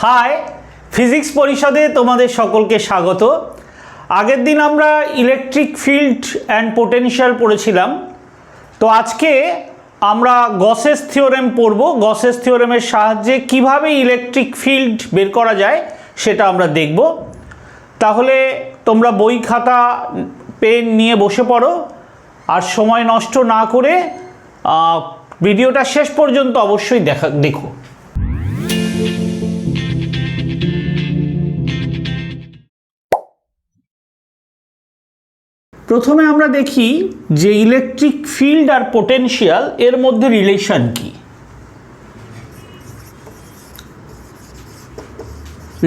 High, physics পরিষদে তোমাদের সকলকে স্বাগত। আগের দিন আমরা ইলেকট্রিক ফিল্ড অ্যান্ড পোটেনশিয়াল পড়েছিলাম। তো আজকে আমরা গসেস থিওরেম পড়ব। গসেস থিওরেমের সাহায্যে কিভাবে ইলেকট্রিক ফিল্ড বের করা যায় সেটা আমরা দেখব। তাহলে তোমরা বই খাতা পেন নিয়ে বসে পড়ো আর সময় নষ্ট না করে ভিডিওটা শেষ পর্যন্ত অবশ্যই দেখো। প্রথমে আমরা দেখি যে ইলেকট্রিক ফিল্ড আর পোটেনশিয়াল এর মধ্যে রিলেশন কি।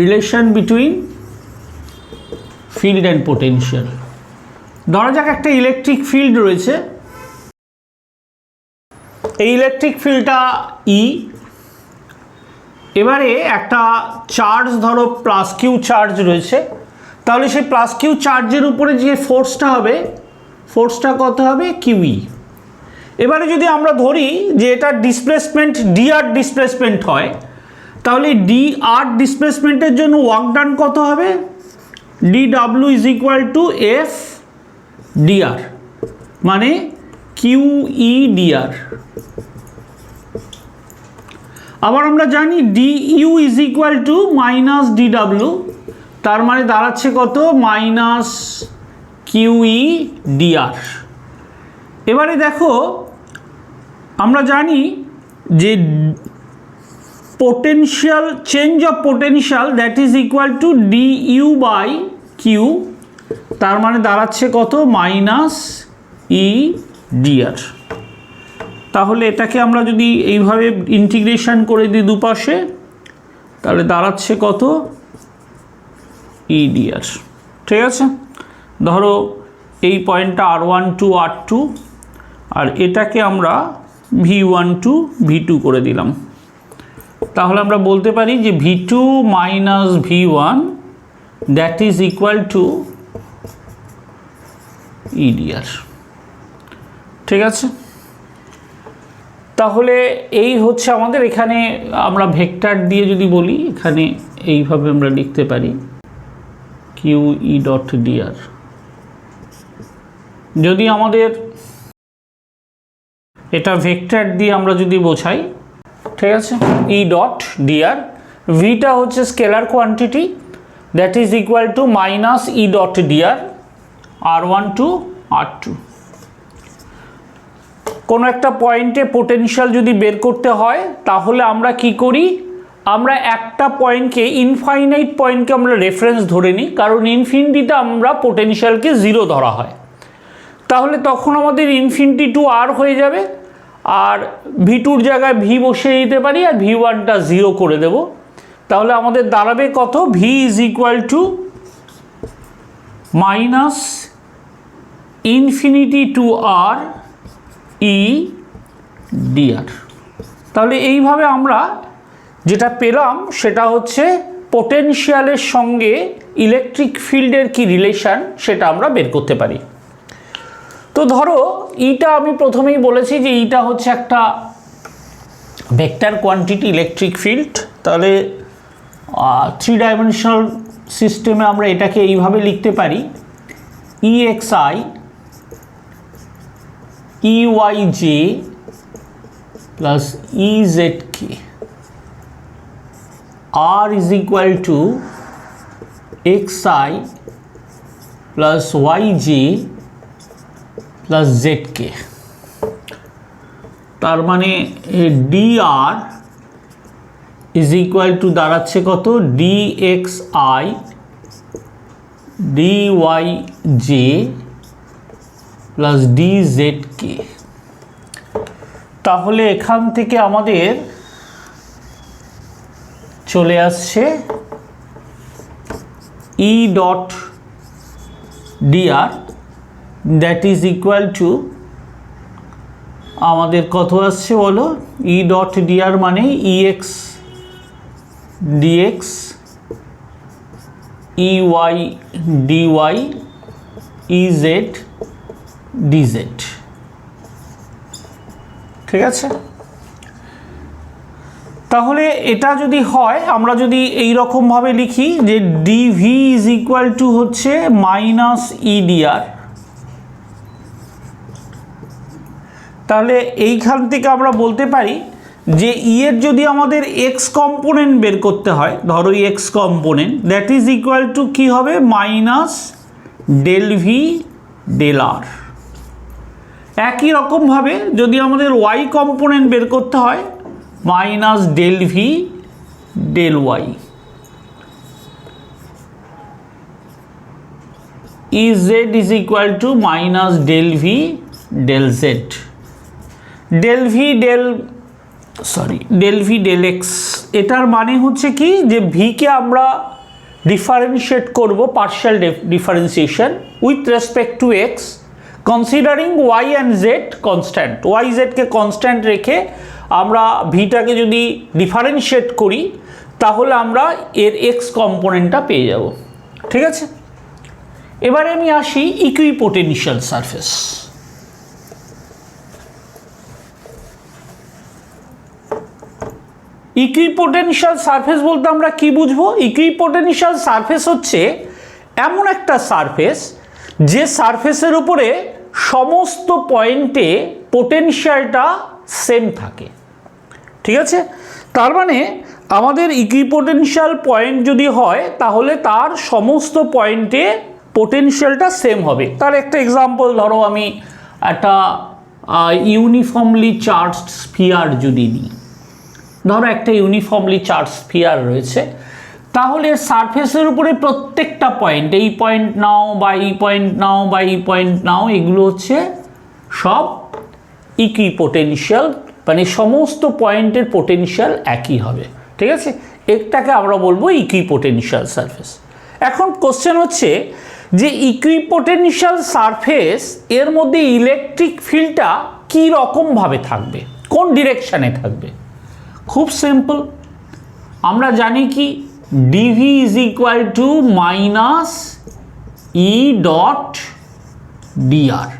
Relation between field and potential. ধরা যাক একটা ইলেকট্রিক ফিল্ড রয়েছে, এই ইলেকট্রিক ফিল্ডটা ই। এবারে একটা চার্জ ধরো প্লাস কিউ চার্জ রয়েছে, তাহলে সেই প্লাস কিউ চার্জের উপরে যে ফোর্সটা হবে, ফোর্সটা কত হবে? কিউই। এবারে যদি আমরা ধরি যে এটা ডিসপ্লেসমেন্ট ডিআর ডিসপ্লেসমেন্ট হয়, তাহলে ডিআর ডিসপ্লেসমেন্টের জন্য ওয়ার্ক ডান কত হবে? D W is equal to F DR, মানে কিউই ডিআর। আবার আমরা জানি D U is equal to minus D W, তার মানে দাঁড়াচ্ছে কত? Minus QE DR. এবারে দেখো আমরা জানি যে potential, change of potential that is equal to D U by Q, তার মানে দাঁড়াচ্ছে কত? Minus E DR. তাহলে এটাকে আমরা যদি এইভাবে ইন্টিগ্রেশন করে দিই দুপাশে, তাহলে দাঁড়াচ্ছে কত? ই ডিআর। ঠিক আছে, ধরো এই পয়েন্টটা আর1 টু আর2, আর এটাকে আমরা v1 টু v2 করে দিলাম। তাহলে আমরা বলতে পারি যে v2 minus v1 that is equal to E DR. ঠিক আছে, তাহলে এই হচ্ছে আমাদের, এখানে আমরা ভেক্টর দিয়ে যদি বলি, এখানে এইভাবে আমরা লিখতে পারি কিউ ই ডট ডিআর। যদি আমাদের এটা ভেক্টর দিয়ে আমরা যদি বোঝাই, ঠিক আছে, ই ডট ডিআর, ভিটা হচ্ছে scalar quantity that is equal to minus E dot DR R one to R two. কোনো একটা পয়েন্টে পোটেনশিয়াল যদি বের করতে হয়, তাহলে আমরা কি করি? আমরা একটা পয়েন্টকে, ইনফাইনাইট পয়েন্টকে আমরা রেফারেন্স ধরে নিই, কারণ ইনফিনিটিতে আমরা পোটেনশিয়ালকে জিরো ধরা হয়। তাহলে তখন আমাদের ইনফিনিটি টু আর হয়ে যাবে, আর ভি2-র জায়গায় ভি বসিয়ে দিতে পারি, আর v1টা জিরো করে দেব। তাহলে আমাদের দাঁড়াবে কত? V is equal to minus infinity to R E DR. তাহলে এইভাবে আমরা যেটা পেলাম সেটা হচ্ছে পোটেনশিয়ালের সঙ্গে ইলেকট্রিক ফিল্ডের কি রিলেশন, সেটা আমরা বের করতে পারি। তো ধরো ইটা আমি প্রথমেই বলেছি যে ইটা হচ্ছে একটা ভেক্টর কোয়ান্টিটি ইলেকট্রিক ফিল্ড। তাহলে 3 ডাইমেনশনাল সিস্টেমে আমরা এটাকে এইভাবে লিখতে পারি, EXI EYJ plus EZK R is equal to XI plus YJ plus ZK। তার মানে DR is equal to দাঁড়াচ্ছে কত? DXI DYJ plus DZK। তাহলে এখান থেকে আমাদের চলে আসছে E dot DR that is equal to, আমাদের কত আসছে বলো? E ডট ডিআর মানে EX DX EY DY EZ DZ। ঠিক আছে, তাহলে এটা যদি হয়, আমরা যদি এই রকমভাবে লিখি যে ডিভি ইজ ইকুয়াল টু হচ্ছে মাইনাস ইডিআর, তাহলে এইখান থেকে আমরা বলতে পারি যে ই এর যদি আমাদের এক্স কম্পোনেন্ট বের করতে হয়, ধরো X component, that is equal to কী হবে, minus del V del R. একই রকমভাবে যদি আমাদের ওয়াই কম্পোনেন্ট বের করতে হয়, minus del V del Y. E Z is equal to minus del V del Z, del V del X. এটার মানে হচ্ছে কি যে ভিকে আমরা ডিফারেন্সিয়েট করব, partial differentiation with respect to X, considering Y and Z constant. Y জেডকে constant রেখে আমরা ভিটাকে যদি ডিফারেন্সিয়েট করি তাহলে আমরা এর এক্স কম্পোনেন্টটা পেয়ে যাব। ঠিক আছে, এবারে আমি আসি ইকুইপোটেনশিয়াল সারফেস। ইকুইপোটেনশিয়াল সারফেস বলতে আমরা কি বুঝবো? ইকুইপোটেনশিয়াল সারফেস হচ্ছে এমন একটা সারফেস যে সারফেসের উপরে সমস্ত পয়েন্টে পোটেনশিয়ালটা সেম থাকে। ঠিক আছে, তার মানে আমাদের ইকুইপোটেনশিয়াল পয়েন্ট যদি হয় তাহলে তার সমস্ত পয়েন্টে পোটেনশিয়ালটা সেম হবে। তার একটা এক্সাম্পল ধরো, আমি একটা ইউনিফর্মলি চার্জড স্ফিয়ার যদি নিই, ধরো একটা ইউনিফর্মলি চার্জ স্ফিয়ার রয়েছে, তাহলে সারফেসের উপরে প্রত্যেকটা পয়েন্ট, এই পয়েন্ট নাও বা এই পয়েন্ট নাও বা এই পয়েন্ট নাও, এগুলো হচ্ছে সব ইকুইপোটেনশিয়াল, মানে সমস্ত পয়েন্টের পোটেনশিয়াল একই হবে। ঠিক আছে, একটাকে আমরা বলবো ইকুইপোটেনশিয়াল সারফেস। এখন কোশ্চেন হচ্ছে যে ইকুইপোটেনশিয়াল সারফেস এর মধ্যে ইলেকট্রিক ফিল্ডটা কী রকমভাবে থাকবে, কোন ডিরেকশানে থাকবে? খুব সিম্পল, আমরা জানি কি DV is equal to minus E dot DR.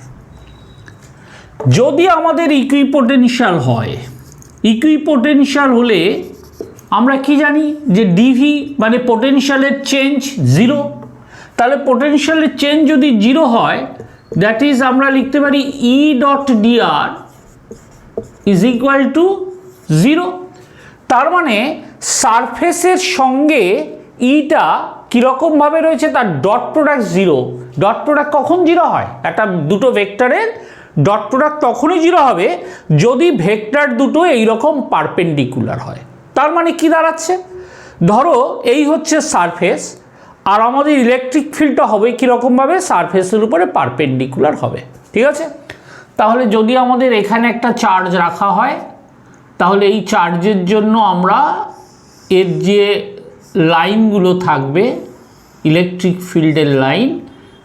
যদি আমাদের ইকুইপোটেনশিয়াল হয়, ইকুইপোটেনশিয়াল হলে আমরা কি জানি যে ডিভি মানে পোটেনশিয়ালের চেঞ্জ জিরো, তাহলে পোটেনশিয়ালের চেঞ্জ যদি জিরো হয়, দ্যাট ইজ আমরা লিখতে পারি E dot DR is equal to zero. তার মানে সারফেসের সঙ্গে ইটা কীরকমভাবে রয়েছে, তার dot product zero. Dot product কখন জিরো হয়? একটা দুটো ভেক্টরের ডট প্রোডাক্ট তখনই জিরো হবে যদি ভেক্টর দুটো এইরকম পারপেন্ডিকুলার হয়। তার মানে কি দাঁড়াচ্ছে, ধরো এই হচ্ছে সারফেস, আর আমাদের ইলেকট্রিক ফিল্ডটা হবে কীরকমভাবে, সারফেসের উপরে পারপেন্ডিকুলার হবে। ঠিক আছে, তাহলে যদি আমাদের এখানে একটা চার্জ রাখা হয়, তাহলে এই চার্জের জন্য আমরা এর যে লাইনগুলো থাকবে, ইলেকট্রিক ফিল্ডের লাইন,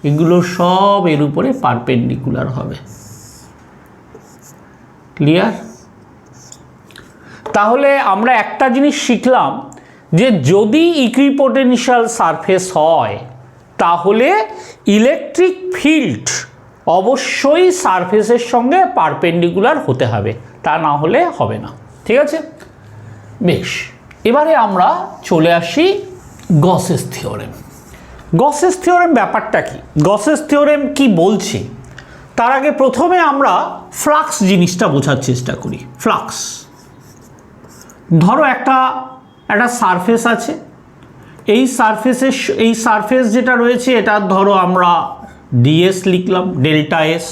এগুলো সব এর উপরে পারপেন্ডিকুলার হবে। ক্লিয়ার? তাহলে আমরা একটা জিনিস শিখলাম যে যদি ইকুইপোটেনশিয়াল সারফেস হয় তাহলে ইলেকট্রিক ফিল্ড অবশ্যই সারফেসের সঙ্গে পারপেন্ডিকুলার হতে হবে, তা না হলে হবে না। ঠিক আছে, বেশ, এবারে আমরা চলে আসি গসেস থিওরেম। গসেস থিওরেম ব্যাপারটা কি, গসেস থিওরেম কি বলছে তার আগে প্রথমে আমরা ফ্লাক্স জিনিসটা বোঝার চেষ্টা করি। ফ্লাক্স, ধরো একটা সারফেস আছে, এই সারফেস যেটা রয়েছে এটা ধরো আমরা ডিএস লিখলাম, ডেল্টা এস।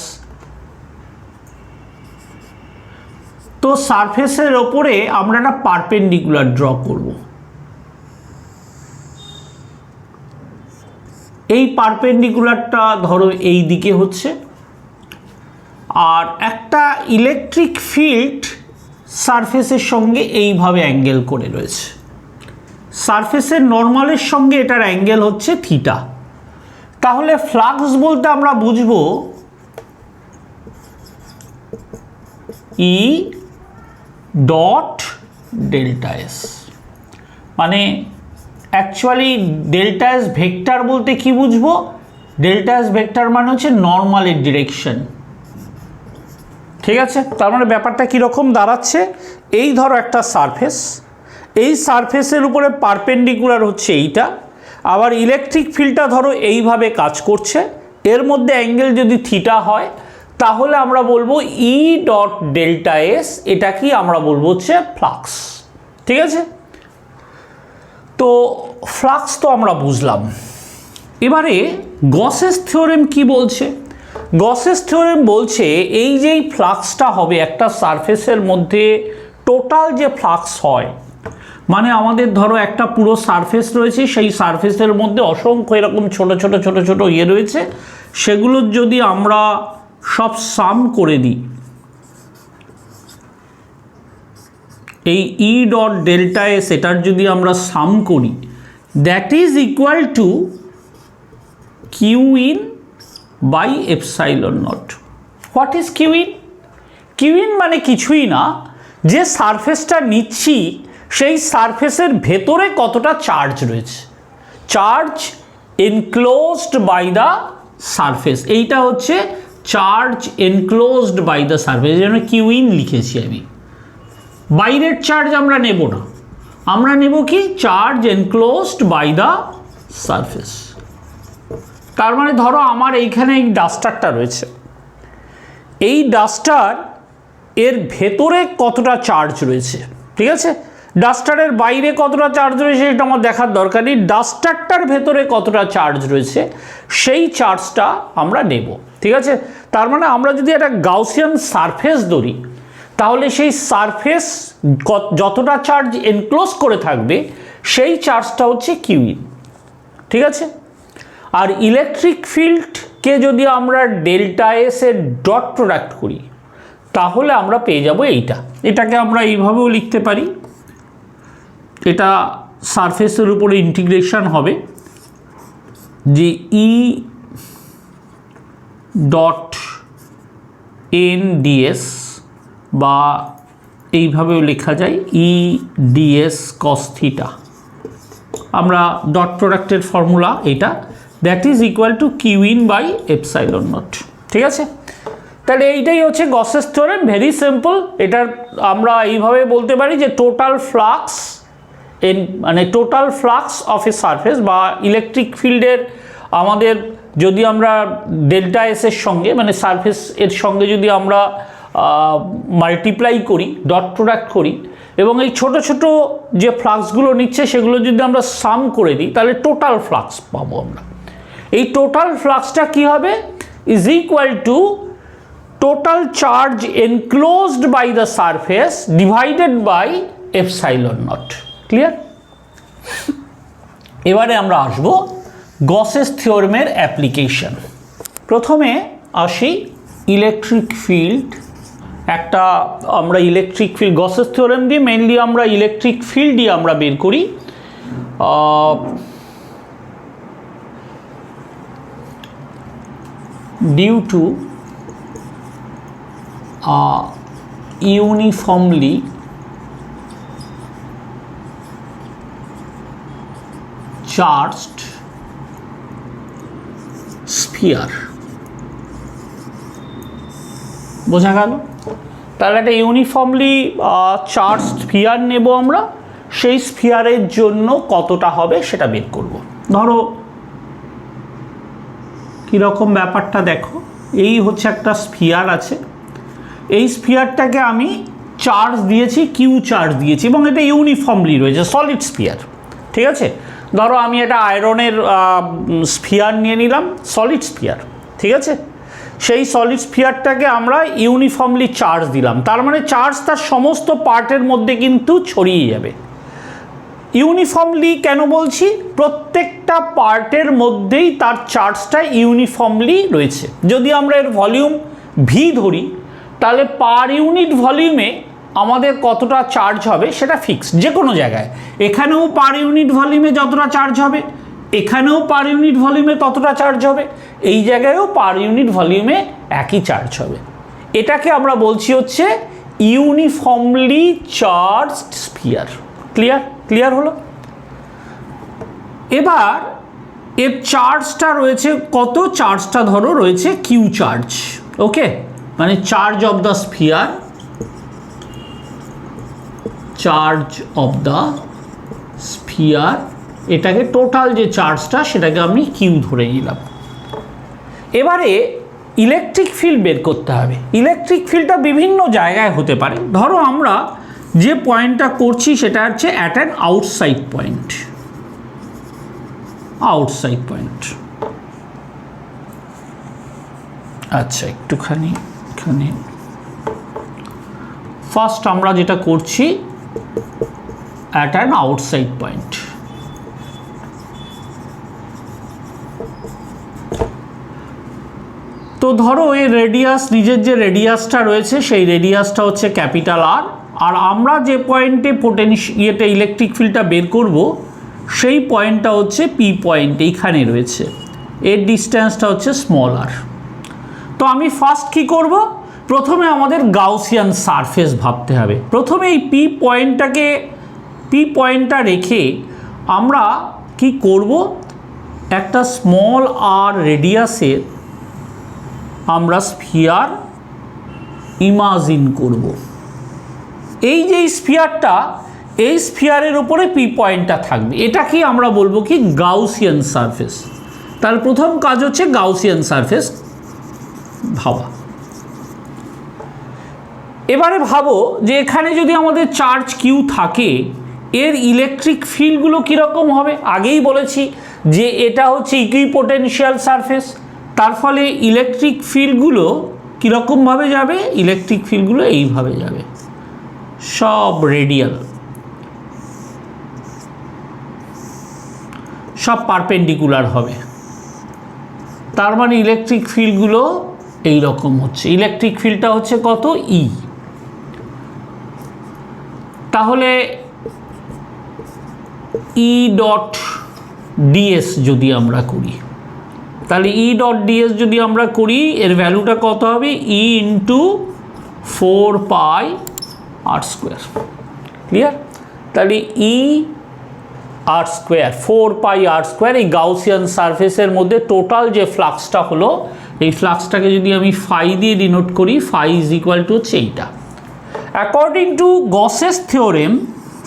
তো সারফেসের ওপরে আমরা একটা পারপেন্ডিকুলার ড্র করব। এই পারপেন্ডিকুলারটা ধরো এই দিকে হচ্ছে, আর একটা ইলেকট্রিক ফিল্ড সারফেসের সঙ্গে এইভাবে অ্যাঙ্গেল করে রয়েছে। সারফেসের নর্মালের সঙ্গে এটার অ্যাঙ্গেল হচ্ছে থিটা। তাহলে ফ্লাক্স বলতে আমরা বুঝব ই ডট ডেল্টা এস, মানে অ্যাকচুয়ালি ডেল্টা এস ভেক্টর বলতে কি বুঝবো, ডেল্টা এস ভেক্টর মানে হচ্ছে নর্মালের ডিরেকশন। ঠিক আছে, তার মানে ব্যাপারটা কীরকম দাঁড়াচ্ছে, এই ধরো একটা সারফেস, এই সারফেসের উপরে পারপেন্ডিকুলার হচ্ছে এইটা, আবার ইলেকট্রিক ফিল্ডটা ধরো এইভাবে কাজ করছে, এর মধ্যে অ্যাঙ্গেল যদি থিটা হয় তাহলে আমরা বলবো ই ডট ডেল্টা এস, এটা কি আমরা বলবো হচ্ছে ফ্লাক্স। ঠিক আছে, তো ফ্লাক্স তো আমরা বুঝলাম। এবারে গসেস থিওরেম কি বলছে? গসেস থিওরেম বলছে এই যে ফ্লাক্সটা হবে একটা সারফেসের মধ্যে, টোটাল যে ফ্লাক্স হয়, মানে আমাদের ধরো একটা পুরো সারফেস রয়েছে, সেই সারফেসের মধ্যে অসংখ্য এরকম ছোট ছোট ছোট ছোট ইয়ে রয়েছে, সেগুলোর যদি আমরা সব সাম করে দিই, এই ই ডট ডেল্টা এস এটার যদি আমরা সাম করি, that is equal to Q in by epsilon naught. What is Q in? Q in মানে কিছুই না, যে সারফেসটা নিচ্ছি সেই সারফেসের ভেতরে কতটা চার্জ রয়েছে, charge enclosed by the surface, এইটা হচ্ছে charge enclosed by the surface, এই জন্য কিউ ইন লিখেছি আমি। বাইরের চার্জ আমরা নেব না, আমরা নেব কি charge enclosed by the surface. তার মানে ধরো আমার এইখানে এই ডাস্টারটা রয়েছে, এই ডাস্টার এর ভেতরে কতটা চার্জ রয়েছে, ঠিক আছে, ডাস্টারের বাইরে কতটা চার্জ রয়েছে এটা আমার দেখার দরকার নেই, ডাস্টারটার ভেতরে কতটা চার্জ রয়েছে সেই চার্জটা আমরা নেব। ঠিক আছে, তার মানে আমরা যদি একটা গাউসিয়ান সারফেস ধরি তাহলে সেই সারফেস যতটা চার্জ এনক্লোজ করে থাকবে সেই চার্জটা হচ্ছে কিউ ইন। ঠিক আছে, আর ইলেকট্রিক ফিল্ডকে যদি আমরা ডেল্টা এস এর ডট প্রোডাক্ট করি তাহলে আমরা পেয়ে যাব এইটা, এটাকে আমরা এইভাবেও লিখতে পারি, এটা সারফেসের উপরে ইন্টিগ্রেশন হবে যে ই ডট এন ডিএস, বা এইভাবেও লেখা যায় ই ডিএস কস থিটা, আমরা ডট প্রোডাক্টের ফর্মুলা এটা, that is equal to Q in by epsilon naught. ঠিক আছে, তাহলে এইটাই হচ্ছে গসেস থিওরেম, ভেরি সিম্পল। এটার আমরা এইভাবে বলতে পারি যে টোটাল ফ্লাক্স মানে total flux of a surface বা ইলেকট্রিক ফিল্ডের আমাদের যদি আমরা ডেল্টা এস এর সঙ্গে মানে সারফেস এর সঙ্গে যদি আমরা মাল্টিপ্লাই করি, ডট প্রোডাক্ট করি, এবং এই ছোট ছোট যে ফ্লাক্সগুলো নিচ্ছে সেগুলো যদি আমরা সাম করে দিই তাহলে টোটাল ফ্লাক্স পাবো আমরা। এই টোটাল ফ্লাক্সটা কি হবে? Is equal to total charge enclosed by the surface divided by epsilon naught. Clear? এবারে আমরা আসবো গসেস থিওরেমের অ্যাপ্লিকেশন। প্রথমে আসি ইলেকট্রিক ফিল্ড, একটা আমরা ইলেকট্রিক ফিল্ড গসেস থিওরেম দিয়ে মেইনলি আমরা ইলেকট্রিক ফিল্ডই আমরা বের করি। Due to uniformly charged sphere, বোঝা গেল? তাহলে একটা ইউনিফর্মলি চার্জ স্ফিয়ার নেব আমরা, সেই স্ফিয়ারের জন্য কতটা হবে সেটা বের করব। ধরো কীরকম ব্যাপারটা দেখো, এই হচ্ছে একটা স্ফিয়ার আছে, এই স্ফিয়ারটাকে আমি চার্জ দিয়েছি, কিউ চার্জ দিয়েছি, এবং এটা ইউনিফর্মলি রয়েছে, সলিড স্ফিয়ার। ঠিক আছে, ধরো আমি এটা আয়রনের স্ফিয়ার নিয়ে নিলাম, সলিড স্ফিয়ার। ঠিক আছে, সেই সলিড স্ফিয়ারটাকে আমরা ইউনিফর্মলি চার্জ দিলাম, তার মানে চার্জ তার সমস্ত পার্টের মধ্যে কিন্তু ছড়িয়ে যাবে। ইউনিফর্মলি কেন বলছি? প্রত্যেকটা পার্টের মধ্যেই তার চার্জটা ইউনিফর্মলি রয়েছে। যদি আমরা এর ভলিউম ভি ধরি তাহলে পার ইউনিট ভলিউমে আমাদের কতটা চার্জ হবে সেটা ফিক্সড, যে কোনো জায়গায়। এখানেও পার ইউনিট ভলিউমে যতটা চার্জ হবে, এখানেও পার ইউনিট ভলিউমে ততটা চার্জ হবে, এই জায়গায়ও পার ইউনিট ভলিউমে একই চার্জ হবে। এটাকে আমরা বলছি হচ্ছে uniformly charged sphere. Clear? Clear হলো? এবার এর চার্জটা রয়েছে কত? চার্জটা ধরো রয়েছে কিউ চার্জ। ওকে, মানে charge of the sphere, charge of the sphere, এটাকে টোটাল যে চার্জটা সেটাকে আমি কিউ ধরে নিলাম। এবারে ইলেকট্রিক ফিল্ড বের করতে হবে। ইলেকট্রিক ফিল্ডটা বিভিন্ন জায়গায় হতে পারে। ধরো আমরা যে পয়েন্টটা করছি সেটা হচ্ছে at an outside point, outside point. আচ্ছা, একটুখানি এখানে ফার্স্ট আমরা যেটা করছি অ্যাট অ্যান আউটসাইড পয়েন্ট। তো ধরো এই রেডিয়াস, নিজের যে রেডিয়াসটা রয়েছে সেই রেডিয়াসটা হচ্ছে ক্যাপিটাল আর, আর আমরা যে পয়েন্টে ইয়েটা ইলেকট্রিক ফিল্ডটা বের করব সেই পয়েন্টটা হচ্ছে পি পয়েন্ট, এইখানে রয়েছে। এর ডিস্টেন্সটা হচ্ছে স্মল আর। তো আমি ফার্স্ট কি করব, প্রথমে আমাদের গাউসিয়ান সারফেস ভাবতে হবে। প্রথমে এই পি পয়েন্টটা রেখে আমরা কি করব, একটা স্মল আর রেডিয়াসের আমরা স্ফিয়ার ইমাজিন করব। এই যে স্ফিয়ারটা, এই স্ফিয়ারের উপরে পি পয়েন্টটা থাকবে, এটাকে আমরা বলবো কি গাউসিয়ান সারফেস। তার প্রথম কাজ হচ্ছে গাউসিয়ান সারফেস ভাবা। এবারে ভাবো যে এখানে যদি আমাদের চার্জ কিউ থাকে, এর ইলেকট্রিক ফিল্ডগুলো কীরকম হবে। আগেই বলেছি যে এটা হচ্ছে ইকুইপোটেনশিয়াল সারফেস, তার ফলে ইলেকট্রিক ফিল্ডগুলো কীরকমভাবে যাবে, ইলেকট্রিক ফিল্ডগুলো এইভাবে যাবে, সব রেডিয়াল, সব পারপেন্ডিকুলার হবে। তার মানে ইলেকট্রিক ফিল্ডগুলো এই রকম হচ্ছে। ইলেকট্রিক ফিল্ডটা হচ্ছে কত, ই। তাহলে ই ডট ডিএস যদি আমরা করি, তাহলে ই ডট ডিএস যদি আমরা করি, এর ভ্যালুটা কত হবে, ই into 4 pi r square. Clear? তাহলে ই আর স্কোয়ার, 4 পাই আর স্কোয়ার, এই গাউসিয়ান সারফেসের মধ্যে টোটাল যে ফ্লাক্সটা হলো, এই ফ্লাক্সটাকে যদি আমি ফাই দিয়ে ডিনোট করি, ফাই ইজ ইকুয়াল টু হচ্ছে এইটা। According to Gauss's theorem,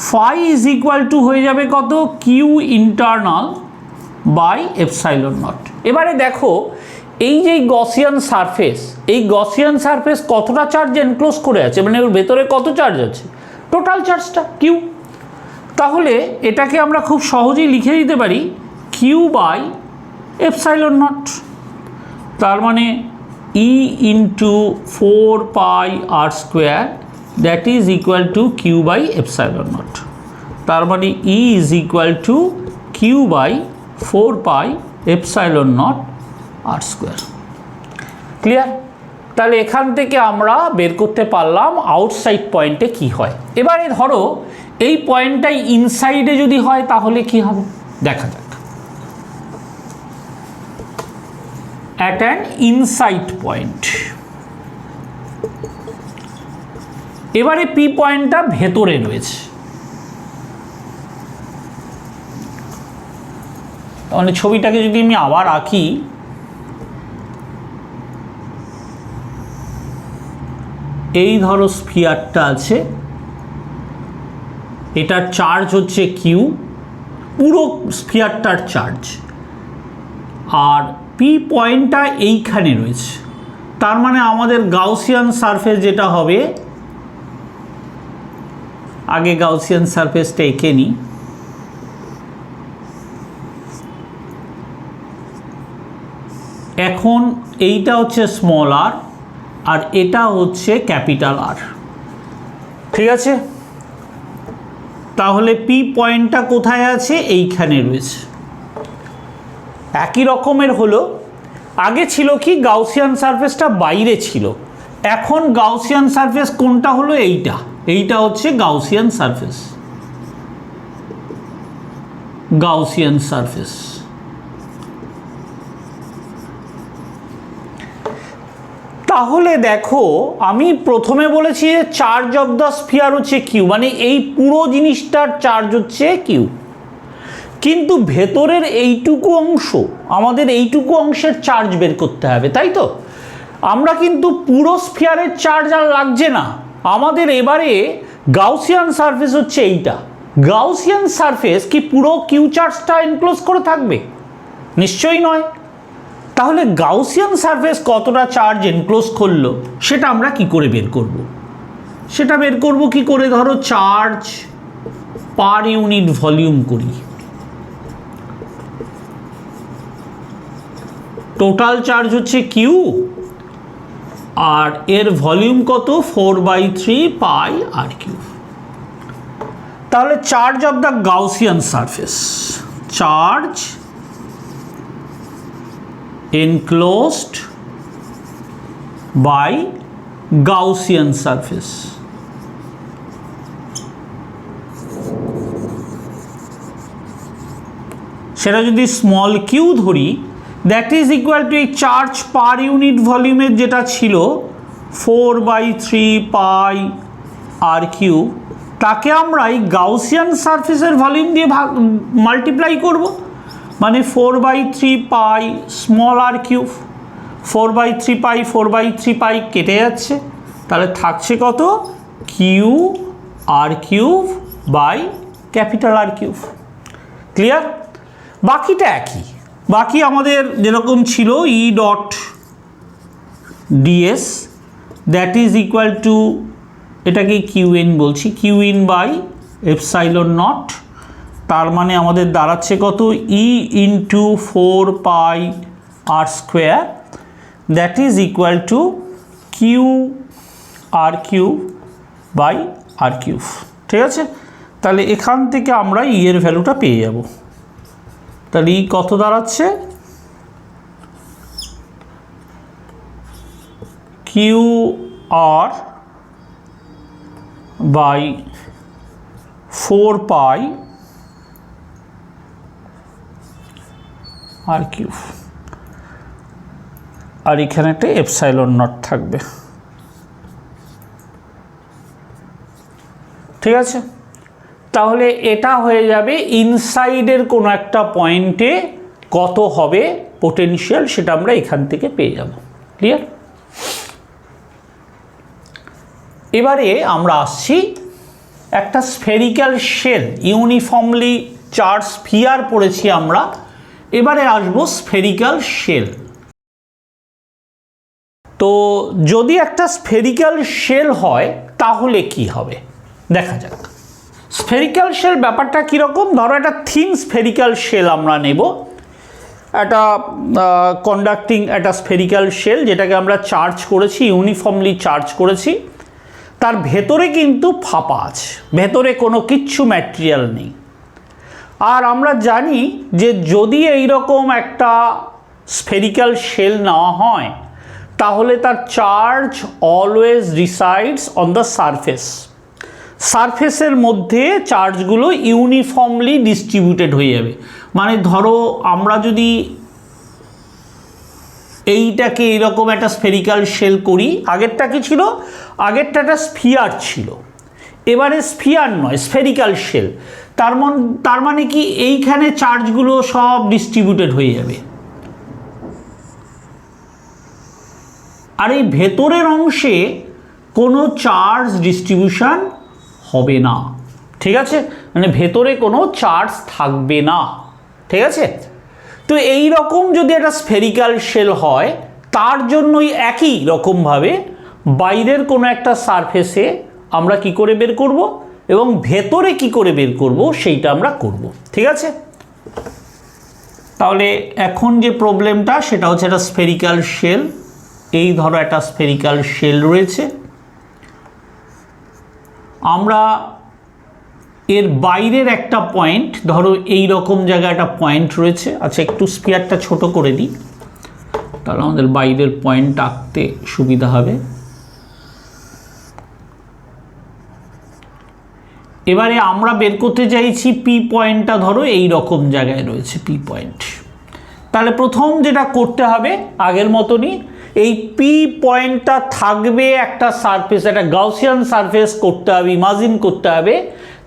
phi is equal to হয়ে যাবে কত, Q internal by epsilon naught. এবারে দেখো এই যে গসিয়ান সারফেস, এই গসিয়ান সারফেস কতটা চার্জ এনক্লোজ করে আছে, মানে ওর ভেতরে কত চার্জ আছে, টোটাল চার্জটা কিউ। তাহলে এটাকে আমরা খুব সহজেই লিখে দিতে পারি কিউ বাই এপসাইলন নট। তার মানে E into 4 pi r square that is equal to q by epsilon naught. তার মানে E is equal to q by 4 pi epsilon naught r square. Clear? তাহলে এখান থেকে আমরা বের করতে পারলাম আউটসাইড পয়েন্টে কি হয়। এবারে ধরো এই পয়েন্টটাই ইনসাইডে যদি হয় তাহলে কি হবে দেখা যাক। অ্যাট অ্যান ইনসাইড পয়েন্ট, এবারে পি পয়েন্টটা ভেতরে রয়েছে, তাহলে ছবিটাকে যদি আমি আবার আঁকি, এই ধরো স্ফিয়ারটা আছে, এটার চার্জ হচ্ছে কিউ, পুরো স্ফিয়ারটার চার্জ, আর পি পয়েন্টটা এইখানে রয়েছে। তার মানে আমাদের গাউসিয়ান সারফেস যেটা হবে, আগে গাউসিয়ান সারফেসটা এঁকে নিই। এখন এইটা হচ্ছে স্মল আর, আর এটা হচ্ছে ক্যাপিটাল আর। ঠিক আছে? তাহলে পি পয়েন্টটা কোথায় আছে, এইখানে রয়েছে। একই রকমের হলো, আগে ছিল কি গাউসিয়ান সারফেসটা বাইরে ছিল, এখন গাউসিয়ান সারফেস কোনটা হলো, এইটা, এইটা হচ্ছে গাউসিয়ান সারফেস, গাউসিয়ান সারফেস। তাহলে দেখো আমি প্রথমে বলেছি যে চার্জ অফ দ্য স্ফিয়ার হচ্ছে কিউ, মানে এই পুরো জিনিসটার চার্জ হচ্ছে কিউ, কিন্তু ভেতরের এইটুকু অংশ, আমাদের এইটুকু অংশের চার্জ বের করতে হবে, তাই তো? আমরা কিন্তু পুরো স্ফিয়ারের চার্জ আর লাগছে না, আমাদের এবারে গাউসিয়ান সারফেস হচ্ছে এইটা। গাউসিয়ান সারফেস কি পুরো কিউ চার্জটা এনক্লোজ করে থাকবে? নিশ্চয়ই নয়। তাহলে গাউসিয়ান সারফেস কতটা চার্জ এনক্লোজ করলো সেটা আমরা কি করে বের করব? সেটা বের করব কি করে? ধরো চার্জ পার ইউনিট ভলিউম করি। টোটাল চার্জ হচ্ছে কিউ, আর এর ভলিউম কত? 4/3 পাই আর কিউ। তাহলে charge of the Gaussian surface, charge enclosed by Gaussian surface, সেটা যদি স্মল কিউ ধরি, দ্যাট ইজ ইকুয়াল টু এই চার্জ পার ইউনিট ভলিউমের যেটা ছিল 4/3 পাই আর কিউ, তাকে আমরা এই গাউসিয়ান সারফেসের ভলিউম দিয়ে মাল্টিপ্লাই করব, মানে 4/3 পাই স্মল আর কিউব। 4/3 পাই 4/3 পাই কেটে যাচ্ছে, তাহলে থাকছে কত? Q r cube by capital R cube. Clear? বাকিটা একই, বাকি আমাদের যেরকম ছিল E dot DS that is equal to, এটাকে কিউ ইন বলছি, q in by epsilon naught, তার মানে আমাদের দাঁড়াচ্ছে কত? E into 4 pi r square, that is equal to q r cube by r cube. ঠিক আছে? তাহলে এখান থেকে আমরা ই এর ভ্যালুটা পেয়ে যাব। তাহলে ই কত দাঁড়াচ্ছে? Q r by 4 pi r cube, আর এখানে একটা এপসাইলন নট থাকবে। ঠিক আছে? তাহলে এটা হয়ে যাবে ইনসাইডের কোনো একটা পয়েন্টে কত হবে পোটেনশিয়াল, সেটা আমরা এখান থেকে পেয়ে যাব। ক্লিয়ার? এবারে আমরা আসছি একটা spherical shell, uniformly charge sphere পড়েছি আমরা, এবারে আসবো স্ফেরিক্যাল শেল। তো যদি একটা স্ফেরিক্যাল শেল হয় তাহলে কি হবে দেখা যাক। স্ফেরিক্যাল শেল ব্যাপারটা কীরকম? ধরো একটা থিন স্ফেরিক্যাল শেল আমরা নেব, একটা কন্ডাক্টিং একটা স্ফেরিক্যাল শেল যেটাকে আমরা চার্জ করেছি, ইউনিফর্মলি চার্জ করেছি, তার ভেতরে কিন্তু ফাঁপা আছে, ভেতরে কোনো কিচ্ছু ম্যাটেরিয়াল নেই। আর আমরা জানি যে যদি এইরকম একটা স্ফেরিক্যাল শেল নেওয়া হয় তাহলে তার charge always resides on the surface, সারফেসের মধ্যে চার্জগুলো ইউনিফর্মলি ডিস্ট্রিবিউটেড হয়ে যাবে। মানে ধরো আমরা যদি এইটাকে এরকম একটা স্ফেরিক্যাল শেল করি, আগেরটা কি ছিল? আগেরটা একটা স্ফিয়ার ছিল, এবারে স্ফিয়ার নয় স্ফেরিক্যাল শেল, তার মানে কি এইখানে চার্জগুলো সব ডিস্ট্রিবিউটেড হয়ে যাবে, আর এই ভেতরের অংশে কোনো চার্জ ডিস্ট্রিবিউশন হবে না। ঠিক আছে? মানে ভেতরে কোনো চার্জ থাকবে না। ঠিক আছে? তো এই রকম যদি একটা স্ফেরিক্যাল শেল হয়, তার জন্যই একই রকমভাবে বাইরের কোনো একটা সারফেসে আমরা কি করে বের করব এবং ভেতরে কি করে বের করব সেইটা আমরা করব। ঠিক আছে? তাহলে এখন যে প্রবলেমটা সেটা হচ্ছে একটা স্ফেরিক্যাল শেল। এই ধরো একটা স্ফেরিক্যাল শেল রয়েছে, আমরা এর বাইরের একটা পয়েন্ট, ধরো এই রকম জায়গায় একটা পয়েন্ট রয়েছে। আচ্ছা, একটু স্ফিয়ারটা ছোট করে দিই, তাহলে আমাদের বাইরের পয়েন্ট আঁকতে সুবিধা হবে। এবারে আমরা বের করতে চাইছি পি পয়েন্টটা, ধরো এই রকম জায়গায় রয়েছে পি পয়েন্ট। তাহলে প্রথম যেটা করতে হবে আগের মতনই, এই পি পয়েন্টটা থাকবে একটা সারফেস, একটা গাউসিয়ান সারফেস করতে হবে, ইমাজিন করতে হবে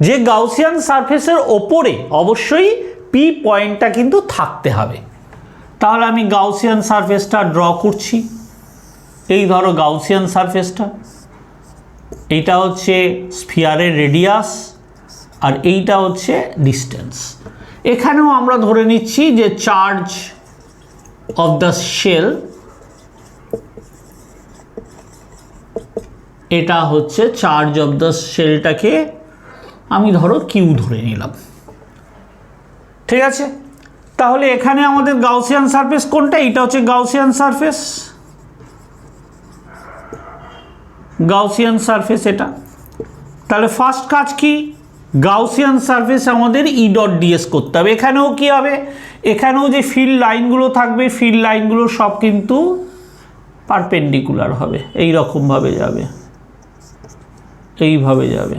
যে গাউসিয়ান সারফেসের ওপরে অবশ্যই পি পয়েন্টটা কিন্তু থাকতে হবে। তাহলে আমি গাউসিয়ান সারফেসটা ড্র করছি, এই ধরো গাউসিয়ান সারফেসটা, এইটা হচ্ছে স্ফিয়ারের রেডিয়াস আর এইটা হচ্ছে ডিস্টেন্স। এখানেও আমরা ধরে নিচ্ছি যে চার্জ অফ দ্য শেল, এটা হচ্ছে চার্জ অফ দ্য শেলটাকে আমি ধরো কিউ ধরে নিলাম, ঠিক আছে। তাহলে এখানে আমাদের গাউসিয়ান সারফেস কোনটা? এটা হচ্ছে গাউসিয়ান সারফেস, গাউসিয়ান সারফেস এটা। তাহলে ফার্স্ট কাজ কি? গাউসিয়ান সারফেস আমাদের ই ডট ডিএস করতে হবে। এখানেও কি হবে? এখানেও যে ফিল্ড লাইনগুলো থাকবে, ফিল্ড লাইনগুলো সব কিন্তু পারপেন্ডিকুলার হবে, এই রকমভাবে যাবে, এইভাবে যাবে,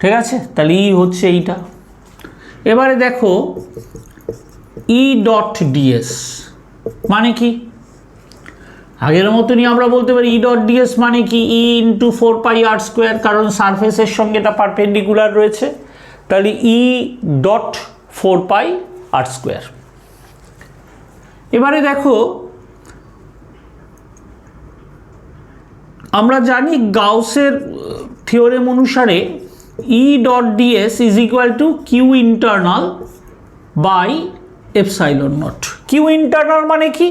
ঠিক আছে। তাহলে ই হচ্ছে এইটা। এবারে দেখো ই ডট ডিএস মানে কি? আগের মতনই আমরা বলতে পারি ই ডট ডিএস মানে কি? ই ইন্টু 4πr², কারণ সারফেসের সঙ্গে এটা পারপেন্ডিকুলার রয়েছে। তাহলে ই ডট 4πr²। এবারে দেখো আমরা জানি গাউসের থিওরেম অনুসারে E dot DS is equal to Q internal by epsilon naught. Q internal মানে কি?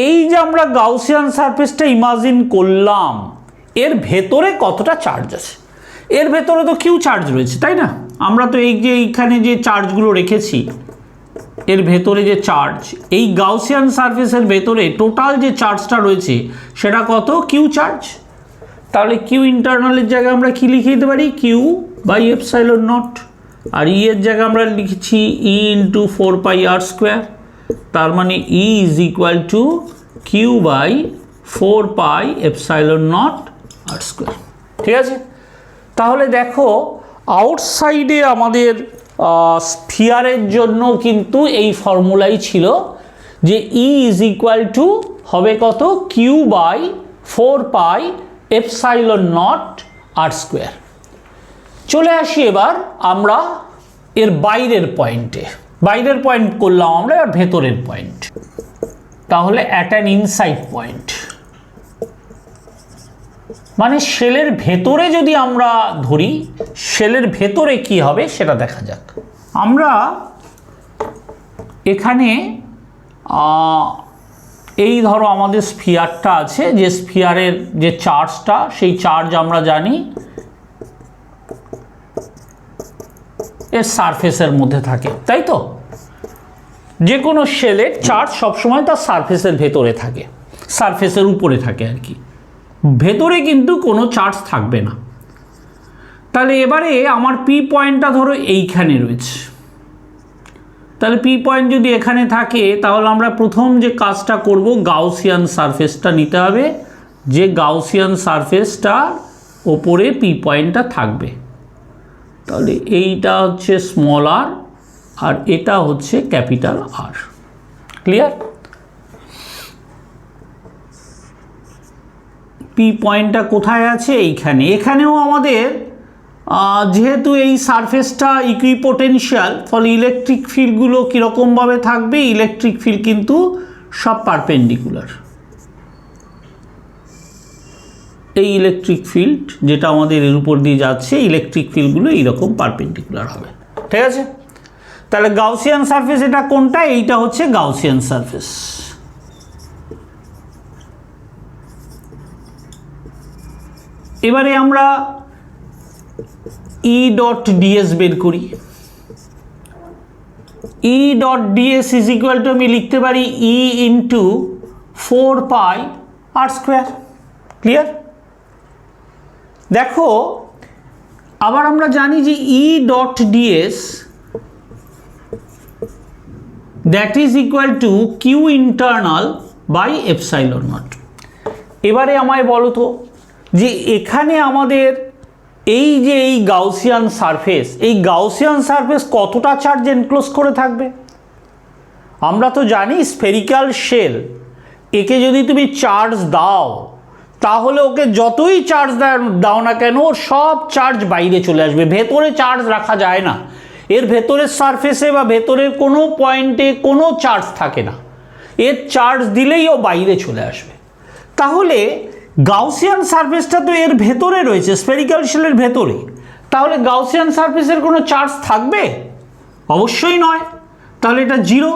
এই যে আমরা গাউসিয়ান সারফেসটা ইমাজিন করলাম, এর ভেতরে কতটা চার্জ আছে? এর ভেতরে তো কিউ চার্জ রয়েছে, তাই না? আমরা তো এই যে এইখানে যে চার্জগুলো রেখেছি, এর ভেতরে যে চার্জ, এই গাউসিয়ান সারফেসের ভেতরে টোটাল যে চার্জটা রয়েছে সেটা কত? Q charge. তাহলে কিউ ইন্টারনালের জায়গায় আমরা কি লিখে দিতে পারি? Q by epsilon naught. আর ই এর জায়গায় আমরা লিখছি ই ইন্টু 4πr², তার মানে E is equal to q by 4πε0r², ঠিক আছে। তাহলে দেখো আউটসাইডে আমাদের স্ফিয়ারের জন্য কিন্তু এই ফর্মুলাই ছিল যে ই ইজ ইকুয়াল টু হবে কত? Q by 4πε0r²। চলে আসি এবার আমরা এর বাইরের পয়েন্টে। বাইরের পয়েন্ট করলাম আমরা, এবার ভেতরের পয়েন্ট। তাহলে অ্যাট অ্যান ইনসাইড পয়েন্ট মানে শেলের ভেতরে যদি আমরা ধরি, শেলের ভেতরে কি হবে সেটা দেখা যাক। আমরা এখানে এই ধরো আমাদের স্ফিয়ারটা আছে, যে স্ফিয়ারের যে চার্জটা, সেই চার্জ আমরা জানি এর সারফেসের মধ্যে থাকে, তাই তো? যে কোনো শেলের চার্জ সবসময় তার সারফেসের ভেতরে থাকে, সারফেসের উপরে থাকে আর কি, ভেতরে কিন্তু কোনো চার্জ থাকবে না। তাহলে এবারে আমার পি পয়েন্টটা ধরো এইখানে রয়েছে। তাহলে পি পয়েন্ট যদি এখানে থাকে, তাহলে আমরা প্রথম যে কাজটা করব, গাউসিয়ান সারফেসটা নিতে হবে, যে গাউসিয়ান সারফেসটার ওপরে পি পয়েন্টটা থাকবে। তাহলে এইটা হচ্ছে স্মল আর, আর এটা হচ্ছে ক্যাপিটাল আর। ক্লিয়ার? পি পয়েন্টটা কোথায় আছে? এইখানে। এখানেও আমাদের যেহেতু এই সারফেসটা ইকুইপোটেনশিয়াল, ফলে ইলেকট্রিক ফিল্ডগুলো কীরকমভাবে থাকবে? ইলেকট্রিক ফিল্ড কিন্তু সব পারপেন্ডিকুলার। এই ইলেকট্রিক ফিল্ড যেটা আমাদের এর উপর দিয়ে যাচ্ছে, ইলেকট্রিক ফিল্ডগুলো এইরকম পারপেন্ডিকুলার হবে, ঠিক আছে। তাহলে গাউসিয়ান সারফেস এটা কোনটা? এইটা হচ্ছে গাউসিয়ান সারফেস। এবারে আমরা ই ডট ডিএস বের করি। ই dot DS is equal two আমি লিখতে পারি ই ইন্টু 4πr²। ক্লিয়ার? দেখো আবার আমরা জানি যে E dot DS that is equal to Q internal by epsilon naught. এবারে আমায় বলো তো যে এখানে আমাদের এই যে এই গাউসিয়ান সারফেস, এই গাউসিয়ান সারফেস কতটা চার্জ এনক্লোজ করে থাকবে? আমরা তো জানি স্ফেরিক্যাল শেল, একে যদি তুমি চার্জ দাও তাহলে ওকে যতই চার্জ দাও না কেন, সব চার্জ বাইরে চলে আসবে, ভেতরে চার্জ রাখা যায় না। এর ভেতরের সারফেসে বা ভেতরের কোনো পয়েন্টে কোনো চার্জ থাকে না, এর চার্জ দিলেই ও বাইরে চলে আসবে। তাহলে গাউসিয়ান সারফেসটা তো এর ভেতরে রয়েছে, স্ফেরিক্যাল শেলের ভেতরে, তাহলে গাউসিয়ান সারফেসের কোনো চার্জ থাকবে? অবশ্যই নয়, তাহলে এটা জিরো।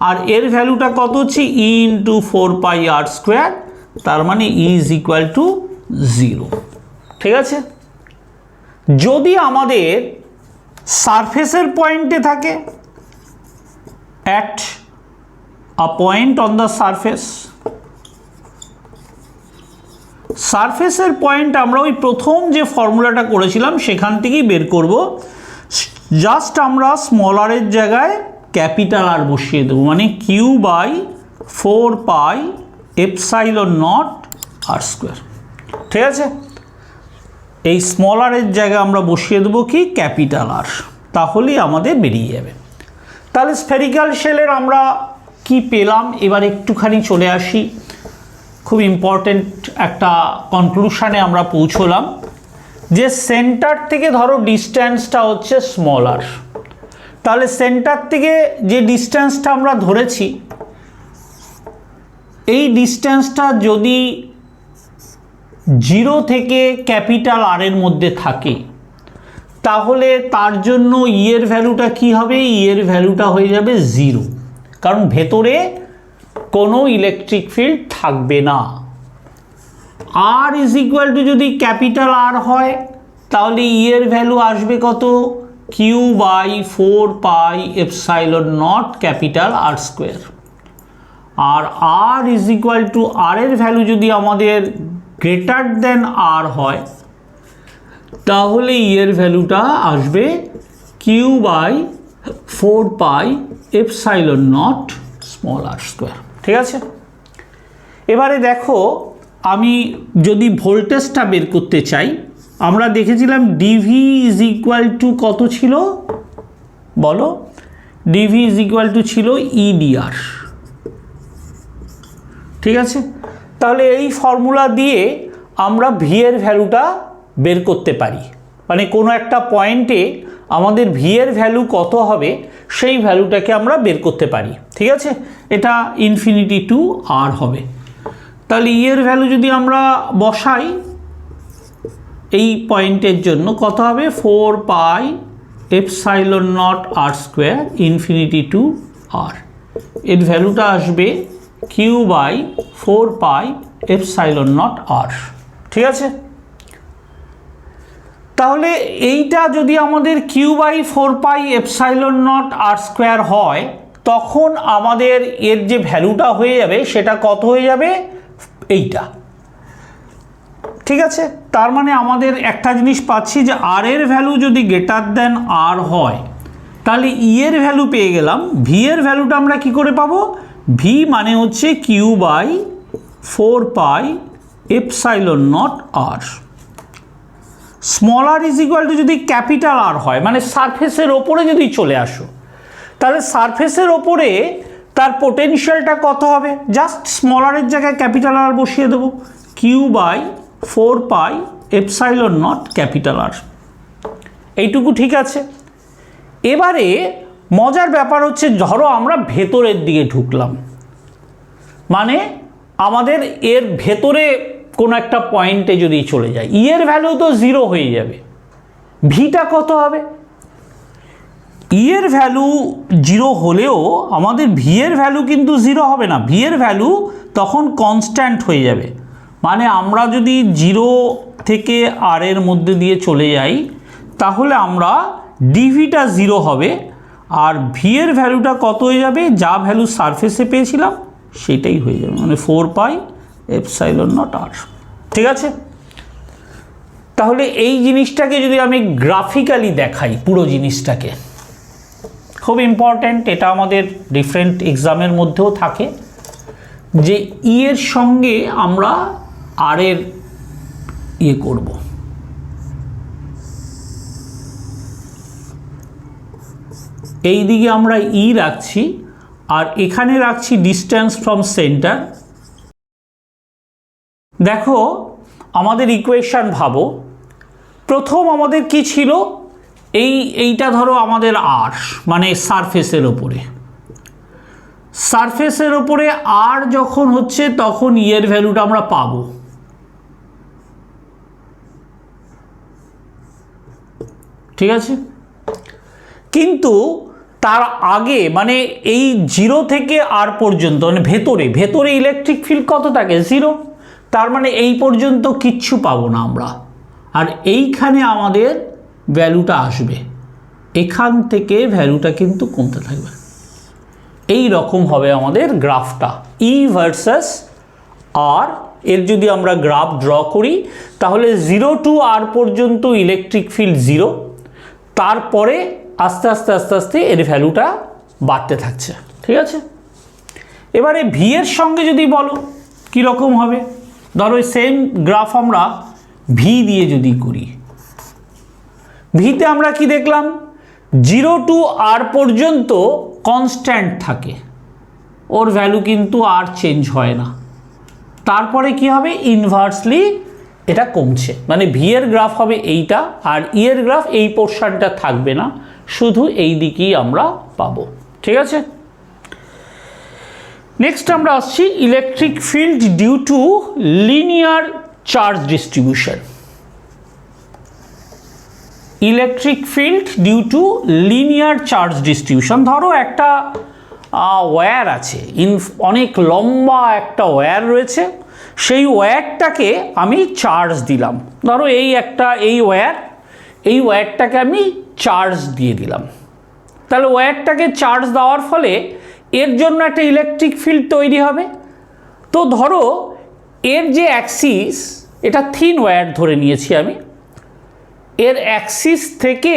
আর এর ভ্যালুটা কত হচ্ছে? ই ইন্টু 4πr², তার মানে ই ইজ ইকুয়াল টু 0। ঠিক আছে, যদি আমাদের সারফেসের পয়েন্টে থাকে, at a point on the surface, সারফেসের পয়েন্ট আমরা ওই প্রথম যে ফর্মুলাটা করেছিলাম সেখান থেকেই বের করব। জাস্ট আমরা স্মল আর এর জায়গায় ক্যাপিটাল আর বসিয়ে দেবো, মানে Q/4πε0r²। ঠিক আছে, এই স্মল আর এর জায়গায় আমরা বসিয়ে দেবো কি? ক্যাপিটাল আর, তাহলেই আমাদের বেরিয়ে যাবে। তাহলে স্ফেরিক্যাল শেলের আমরা কি পেলাম? এবার একটুখানি চলে আসি, খুব ইম্পর্টেন্ট একটা কনক্লুশনে আমরা পৌঁছলাম যে সেন্টার থেকে ধরো ডিস্ট্যান্সটা হচ্ছে স্মল আর, তাহলে সেন্টার থেকে যে ডিস্ট্যান্সটা আমরা ধরেছি, এই ডিস্ট্যান্সটা যদি 0 থেকে ক্যাপিটাল আর এর মধ্যে থাকে, তাহলে তার জন্য ই এর ভ্যালুটা কি হবে? ই এর ভ্যালুটা হয়ে যাবে 0, কারণ ভেতরে কোনো ইলেকট্রিক ফিল্ড থাকবে না। আর ইজ ইকুয়াল টু যদি ক্যাপিটাল আর হয়, তাহলে ই এর ভ্যালু আসবে কত? Q/4πε0 capital r²। আর r is equal to r এর ভ্যালু যদি আমাদের গ্রেটার দেন আর হয়, তাহলে ই এর ভ্যালুটা আসবে Q/4πε0 স্মল r²। ঠিক আছে, এবারে দেখো, আমি যদি ভোল্টেজটা বের করতে চাই, আমরা দেখেছিলাম ডিভি ইজ ইকুয়াল টু কত ছিল বলো? ডিভি ইজ ইকুয়াল টু ছিল ইডিআর। ঠিক আছে, তাহলে এই ফর্মুলা দিয়ে আমরা ভি এর ভ্যালুটা বের করতে পারি, মানে কোনো একটা পয়েন্টে আমাদের ভি এর ভ্যালু কত হবে সেই ভ্যালুটাকে আমরা বের করতে পারি। ঠিক আছে, এটা ইনফিনিটি টু আর হবে। তাহলে ই এর ভ্যালু যদি আমরা বসাই এই পয়েন্টের জন্য, কত হবে? 4πε0r² ইনফিনিটি টু আর, এর ভ্যালুটা আসবে Q/4πε0r। ঠিক আছে, তাহলে এইটা যদি আমাদের Q/4πε0r² হয়, তখন আমাদের এর যে ভ্যালুটা হয়ে যাবে সেটা কত হয়ে যাবে? এইটা। ঠিক আছে, তার মানে আমাদের একটা জিনিস পাচ্ছি যে আর এর ভ্যালু যদি গ্রেটার দেন আর হয়, তাহলে ই এর ভ্যালু পেয়ে গেলাম। ভি এর ভ্যালুটা আমরা কি করে পাবো? ভি মানে হচ্ছে Q/4πε0r। Small R is equal to যদি ক্যাপিটাল আর হয়, মানে সারফেসের ওপরে যদি চলে আসো, তাহলে সারফেসের ওপরে তার পোটেনশিয়ালটা কত হবে? জাস্ট স্মল আর এর জায়গায় ক্যাপিটাল আর বসিয়ে দেবো, Q/4πε0 ক্যাপিটাল আর। এইটুকু ঠিক আছে। এবারে মজার ব্যাপার হচ্ছে, ধরো আমরা ভেতরের দিকে ঢুকলাম, মানে আমাদের এর ভেতরে কোনো একটা পয়েন্টে যদি চলে যায়, ই এর ভ্যালু তো 0 হয়ে যাবে, ভিটা কত হবে? ই এর ভ্যালু 0 হলেও আমাদের ভি এর ভ্যালু কিন্তু 0 হবে না, ভি এর ভ্যালু তখন কনস্ট্যান্ট হয়ে যাবে। মানে আমরা যদি 0 থেকে আর এর মধ্যে দিয়ে চলে যাই, তাহলে আমরা ডিভিটা 0 হবে, আর ভি এর ভ্যালুটা কত হয়ে যাবে? যা ভ্যালু সারফেসে পেয়েছিলাম সেটাই হয়ে যাবে, মানে 4πε0r। ঠিক আছে, তাহলে এই জিনিসটাকে যদি আমি গ্রাফিক্যালি দেখাই, পুরো জিনিসটাকে, খুব ইম্পর্ট্যান্ট, এটা আমাদের ডিফারেন্ট এক্সামের মধ্যেও থাকে, যে ই এর সঙ্গে আমরা আর এর ইয়ে করব। এই দিকে আমরা ই রাখছি, আর এখানে রাখছি ডিস্টেন্স ফ্রম সেন্টার। দেখো আমাদের ইকুয়েশন ভাবো, প্রথম আমাদের কি ছিল? এইটা ধরো আমাদের আর, মানে সারফেসের ওপরে, সারফেসের ওপরে আর যখন হচ্ছে তখন ই এর ভ্যালুটা আমরা পাবো। ঠিক আছে, কিন্তু তার আগে মানে এই 0 থেকে আর পর্যন্ত মানে ভেতরে ইলেকট্রিক ফিল্ড কত থাকে? 0। তার মানে এই পর্যন্ত কিচ্ছু পাবো না আমরা, আর এইখানে আমাদের ভ্যালুটা আসবে, এখান থেকে ভ্যালুটা কিন্তু কমতে থাকবে। এই রকম হবে আমাদের গ্রাফটা ই ভার্সাস আর। এর যদি আমরা গ্রাফ ড্র করি তাহলে 0 টু আর পর্যন্ত ইলেকট্রিক ফিল্ড 0, তারপরে আস্তে আস্তে আস্তে আস্তে এর ভ্যালুটা বাড়তে থাকছে। ঠিক আছে, এবারে ভি এর সঙ্গে যদি বলো কীরকম হবে, ধরো সেম গ্রাফ আমরা ভি দিয়ে যদি করি, ভিতে আমরা কি দেখলাম? 0 টু আর পর্যন্ত কনস্ট্যান্ট থাকে, ওর ভ্যালু কিন্তু আর চেঞ্জ হয় না। তারপরে কি হবে? ইনভার্সলি এটা কমছে, মানে ভি এর গ্রাফ হবে এইটা, আর ই এর গ্রাফ এই পোর্শনটা থাকবে না, শুধু এই দিকেই আমরা পাবো। ঠিক আছে, নেক্সট আমরা আসছি electric field due to linear charge distribution. Electric field due to linear charge distribution. ধরো একটা ওয়্যার আছে, অনেক লম্বা একটা ওয়্যার রয়েছে, সেই ওয়্যারটাকে আমি চার্জ দিলাম। ধরো এই ওয়্যারটাকে আমি চার্জ দিয়ে দিলাম, তাহলে ওয়্যারটাকে চার্জ দেওয়ার ফলে এর জন্য একটা ইলেকট্রিক ফিল্ড তৈরি হবে। তো ধরো এর যে অ্যাক্সিস, এটা থিন ওয়্যার ধরে নিয়েছি আমি, এর অ্যাক্সিস থেকে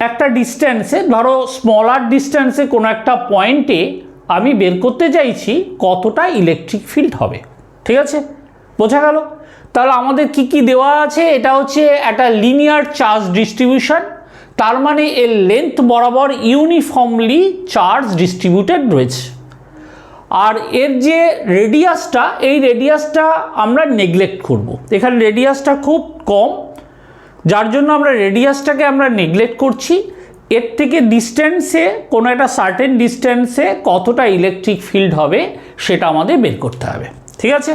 একটা ডিস্ট্যান্সে, ধরো স্মলার ডিস্ট্যান্সে কোনো একটা পয়েন্টে আমি বের করতে চাইছি কতটা ইলেকট্রিক ফিল্ড হবে। ঠিক আছে, বোঝা গেল? তাহলে আমাদের কি কি দেওয়া আছে? এটা হচ্ছে একটা লিনিয়ার চার্জ ডিস্ট্রিবিউশন, তার মানে এর লেন্থ বরাবর ইউনিফর্মলি চার্জ ডিস্ট্রিবিউটেড রয়েছে। আর এর যে রেডিয়াসটা, এই রেডিয়াসটা আমরা নেগলেক্ট করব। এখানে রেডিয়াসটা খুব কম, যার জন্য আমরা রেডিয়াসটাকে আমরা নেগলেক্ট করছি। এর থেকে ডিস্টেন্সে, কোনো একটা সার্টেন ডিস্টেন্সে কতটা ইলেকট্রিক ফিল্ড হবে সেটা আমাদের বের করতে হবে। ঠিক আছে,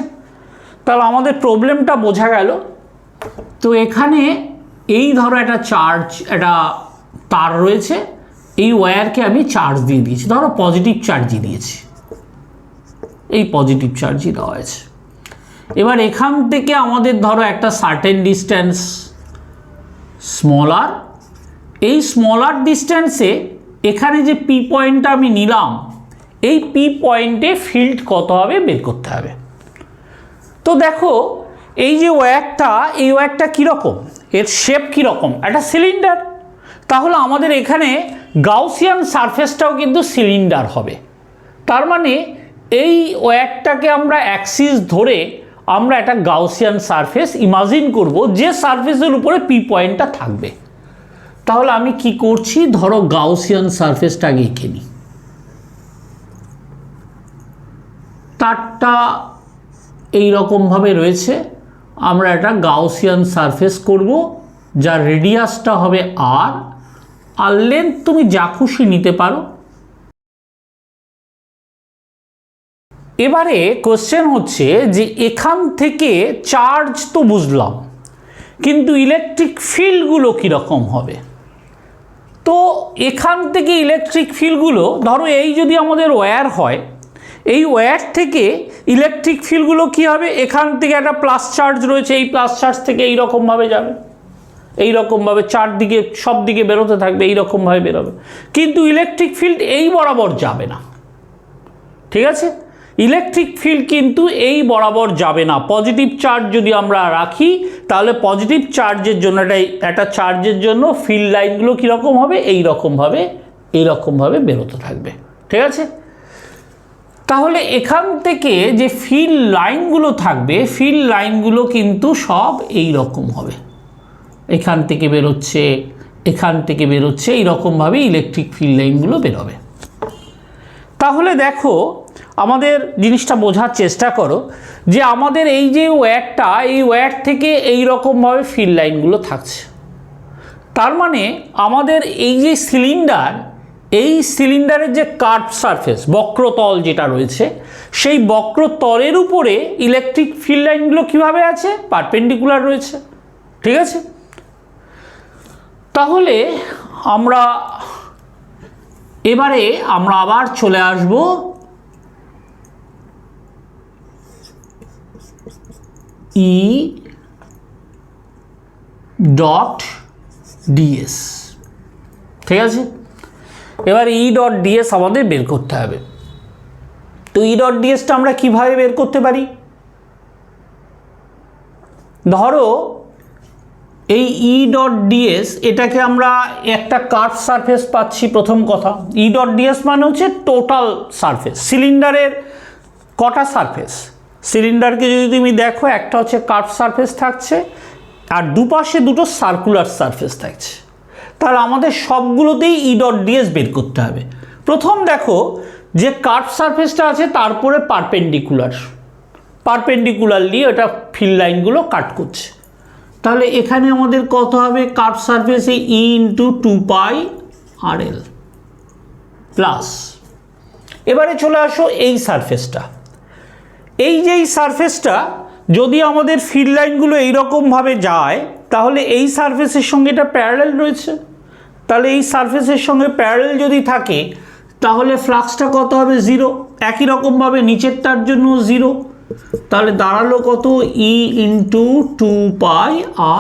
তাহলে আমাদের প্রবলেমটা বোঝা গেল। তো এখানে এই ধরো একটা একটা তার রয়েছে, এই ওয়্যারকে আমি চার্জ দিয়ে দিয়েছি, ধরো পজিটিভ চার্জই দিয়েছি, এই পজিটিভ চার্জই দেওয়া হয়েছে। এবার এখান থেকে আমাদের ধরো একটা সার্টেন ডিস্টেন্স স্মলার, এই স্মলার ডিস্টেন্সে এখানে যে পি পয়েন্টটা আমি নিলাম, এই পি পয়েন্টে ফিল্ড কত হবে বের করতে হবে। তো দেখো এই যে ওয়্যারটা, এই ওয়্যারটা কীরকম, এর শেপ কীরকম? একটা সিলিন্ডার। তাহলে আমাদের এখানে গাউসিয়ান সারফেসটাও কিন্তু সিলিন্ডার হবে। তার মানে এই ওয়্যারটাকে আমরা অ্যাক্সিস ধরে আমরা একটা গাউসিয়ান সারফেস ইমাজিন করব, যে সারফেসের উপরে পি পয়েন্টটা থাকবে। তাহলে আমি কি করছি? ধরো গাউসিয়ান সারফেসটা আগে এঁকে নিই। তারটা এইরকমভাবে রয়েছে, আমরা একটা গাউসিয়ান সারফেস করব, যার রেডিয়াসটা হবে আর লেন্থ তুমি যা খুশি নিতে পারো। এবারে কোশ্চেন হচ্ছে যে এখান থেকে চার্জ তো বুঝলাম, কিন্তু ইলেকট্রিক ফিল্ডগুলো কীরকম হবে? তো এখান থেকে ইলেকট্রিক ফিল্ডগুলো, ধরো এই যদি আমাদের ওয়্যার হয়, এই ওয়্যার থেকে ইলেকট্রিক ফিল্ডগুলো কী হবে? এখান থেকে একটা প্লাস চার্জ রয়েছে, এই প্লাস চার্জ থেকে এইরকমভাবে যাবে, এইরকমভাবে চারদিকে সব দিকে বেরোতে থাকবে, এইরকমভাবে বেরোবে, কিন্তু ইলেকট্রিক ফিল্ড এই বরাবর যাবে না। ঠিক আছে, ইলেকট্রিক ফিল্ড কিন্তু এই বরাবর যাবে না। পজিটিভ চার্জ যদি আমরা রাখি, তাহলে পজিটিভ চার্জের জন্য একটা চার্জের জন্য ফিল্ড লাইনগুলো কীরকম হবে? এইরকমভাবে বেরোতে থাকবে। ঠিক আছে, তাহলে এখান থেকে যে ফিল্ড লাইনগুলো থাকবে, ফিল্ড লাইনগুলো কিন্তু সব এই রকম হবে, এখান থেকে বেরোচ্ছে, এখান থেকে বেরোচ্ছে, এইরকমভাবে ইলেকট্রিক ফিল্ড লাইনগুলো বেরোবে। তাহলে দেখো আমাদের জিনিসটা বোঝার চেষ্টা করো যে আমাদের এই যে ওয়্যারটা, এই ওয়্যার থেকে এই রকমভাবে ফিল্ড লাইনগুলো থাকছে। তার মানে আমাদের এই যে সিলিন্ডার, এই সিলিন্ডারের যে কার্ভ সারফেস, বক্রতল যেটা রয়েছে, সেই বক্রতলের উপরে ইলেকট্রিক ফিল্ড লাইনগুলো কীভাবে আছে? পারপেন্ডিকুলার রয়েছে। ঠিক আছে, তাহলে এবারে আমরা আবার চলে আসব ই ডট ডিএস। ঠিক আছে, এবার ই ডট ডিএস আমাদের বের করতে হবে। তো ই ডট ডিএসটা আমরা কিভাবে বের করতে পারি? ধরো এই ই ডট ডিএস, এটাকে আমরা একটা কার্ভ সারফেস পাচ্ছি। প্রথম কথা, ই ডট ডিএস মানে হচ্ছে টোটাল সারফেস। সিলিন্ডারের কটা সারফেস? সিলিন্ডারকে যদি তুমি দেখো, একটা হচ্ছে কার্ভ সারফেস থাকছে, আর দুপাশে দুটো সার্কুলার সারফেস থাকছে। তাহলে আমাদের সবগুলোতেই ই ডট ডিএস বের করতে হবে। প্রথম দেখো যে কার্ভ সারফেসটা আছে তারপরে পারপেন্ডিকুলারলি ওটা ফিল্ড লাইনগুলো কাট করছে। তাহলে এখানে আমাদের কত হবে? কার্ভ সারফেসে ই ইন্টু 2π RL প্লাস, এবারে চলে আসো এই সারফেসটা। এই সারফেসটা যদি আমাদের ফিল্ড লাইনগুলো এইরকমভাবে যায়, তাহলে এই সারফেসের সঙ্গে এটা প্যারালাল রয়েছে। তাহলে এই সারফেসের সঙ্গে প্যারালাল যদি থাকে, তাহলে ফ্লাক্সটা কত হবে? 0। একই রকমভাবে নিচেরটার জন্য 0। তাহলে দাঁড়ালো কত? E into 2π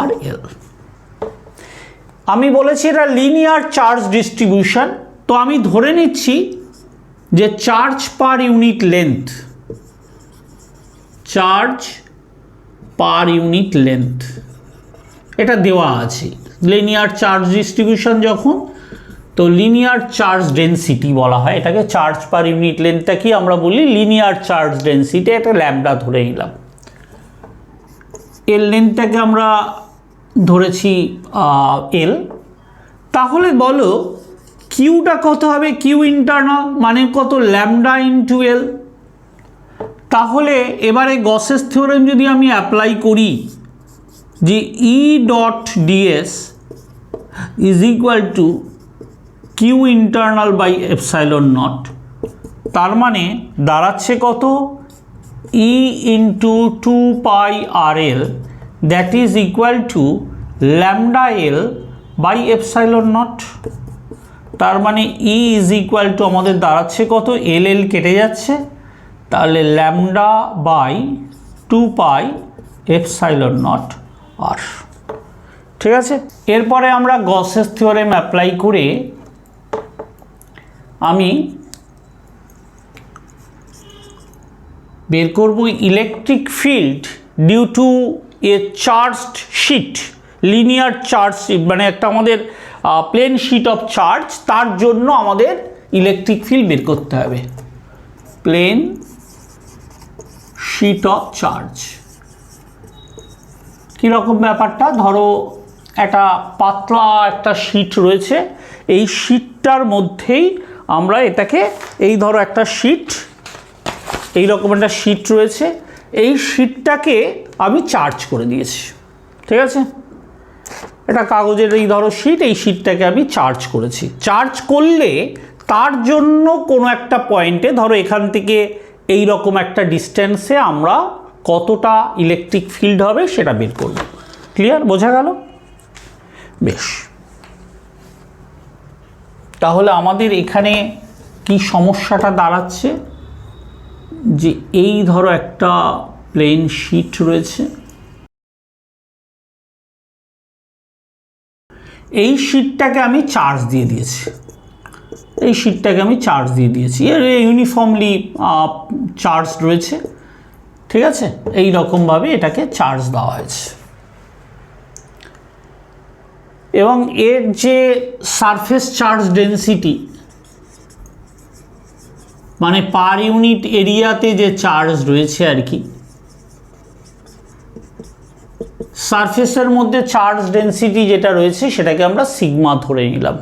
RL। আমি বলেছি এটা লিনিয়ার চার্জ ডিস্ট্রিবিউশন, তো আমি ধরে নিচ্ছি যে চার্জ পার ইউনিট লেন্থ, এটা দেওয়া আছে। লিনিয়ার চার্জ ডিস্ট্রিবিউশন যখন, তো লিনিয়ার চার্জ ডেন্সিটি বলা হয় এটাকে। চার্জ পার ইউনিট লেন্থটা কি আমরা বলি? Linear charge density. একটা ল্যামডা ধরে নিলাম। এর লেন্থটাকে আমরা ধরেছি এল। তাহলে বলো কিউটা কত হবে? কিউ ইন্টারনাল মানে কত? Lambda into l. তাহলে এবারে গসেস থিওরেম যদি আমি অ্যাপ্লাই করি যে E dot DS is equal to Q internal by epsilon naught, তার মানে দাঁড়াচ্ছে কত? E into 2π RL that is equal to lambda l by epsilon naught. তার মানে ই ইজ ইকুয়াল টু আমাদের দাঁড়াচ্ছে কত? এল কেটে যাচ্ছে, তাহলে ল্যামডা বাই 2π এপসাইলন নট আর। ঠিক আছে, এরপরে আমরা গসেস থিওরেম অ্যাপ্লাই করে আমি বের করব electric field due to a charged sheet, linear charge sheet, মানে একটা আমাদের প্লেন শিট অফ চার্জ। তার জন্য আমাদের ইলেকট্রিক ফিল্ড বের করতে হবে। প্লেন শিট অফ চার্জ কীরকম ব্যাপারটা? ধরো একটা পাতলা একটা শিট রয়েছে, এই শিটটার মধ্যেই আমরা এটাকে, এই ধরো একটা শিট, এইরকম একটা শিট রয়েছে, এই শিটটাকে আমি চার্জ করে দিয়েছি। ঠিক আছে, এটা কাগজের এই ধরো শিট, এই শিটটাকে আমি চার্জ করেছি। চার্জ করলে তার জন্য কোনো একটা পয়েন্টে, ধরো এখান থেকে এই রকম একটা ডিস্টেন্সে আমরা কতটা ইলেকট্রিক ফিল্ড হবে সেটা বের করব। ক্লিয়ার? বোঝা গেল? বেশ, তাহলে আমাদের এখানে কি সমস্যাটা দাঁড়াচ্ছে যে এই ধরো একটা প্লেন শিট রয়েছে, এই শিটটাকে আমি চার্জ দিয়ে দিয়েছি, এর ইউনিফর্মলি চার্জ রয়েছে। ঠিক আছে, এই রকমভাবে এটাকে চার্জ দেওয়া হয়েছে এবং এর যে সারফেস চার্জ ডেন্সিটি, মানে পার ইউনিট এরিয়াতে যে চার্জ রয়েছে আর কি, সারফেসের মধ্যে চার্জ ডেন্সিটি যেটা রয়েছে সেটাকে আমরা সিগমা ধরে নিলাম।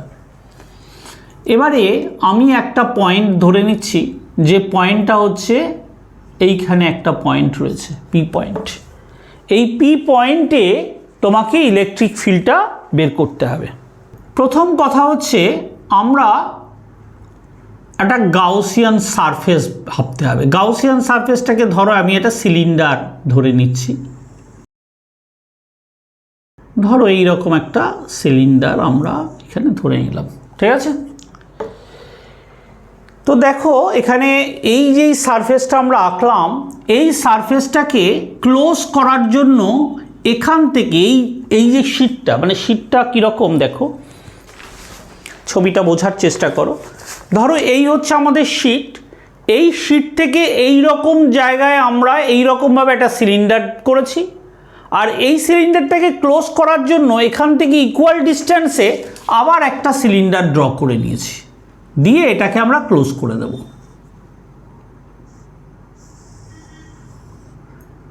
এবারে আমি একটা পয়েন্ট ধরে নিচ্ছি, যে পয়েন্টটা হচ্ছে এইখানে একটা পয়েন্ট রয়েছে, পি পয়েন্ট। এই পি পয়েন্টে তোমাকে ইলেকট্রিক ফিল্ডটা বের করতে হবে। প্রথম কথা হচ্ছে আমরা একটা গাউসিয়ান সারফেস ভাবতে হবে। গাউসিয়ান সারফেসটাকে ধরো আমি এটা সিলিন্ডার ধরে নিচ্ছি, ধরো এইরকম একটা সিলিন্ডার আমরা এখানে ধরে নিলাম, ঠিক আছে। তো দেখো এখানে এই যে সারফেসটা আমরা আঁকলাম, এই সারফেসটাকে ক্লোজ করার জন্য এখান থেকে এই যে শীটটা, মানে শীটটা কীরকম দেখো, ছবিটা বোঝার চেষ্টা করো। ধরো এই হচ্ছে আমাদের শীট, এই শীট থেকে এই রকম জায়গায় আমরা এই রকমভাবে একটা সিলিন্ডার করেছি, আর এই সিলিন্ডারটাকে ক্লোজ করার জন্য এখান থেকে ইকুয়াল ডিস্টেন্সে আবার একটা সিলিন্ডার ড্র করে নিয়েছি, দিয়ে এটাকে আমরা ক্লোজ করে দেব।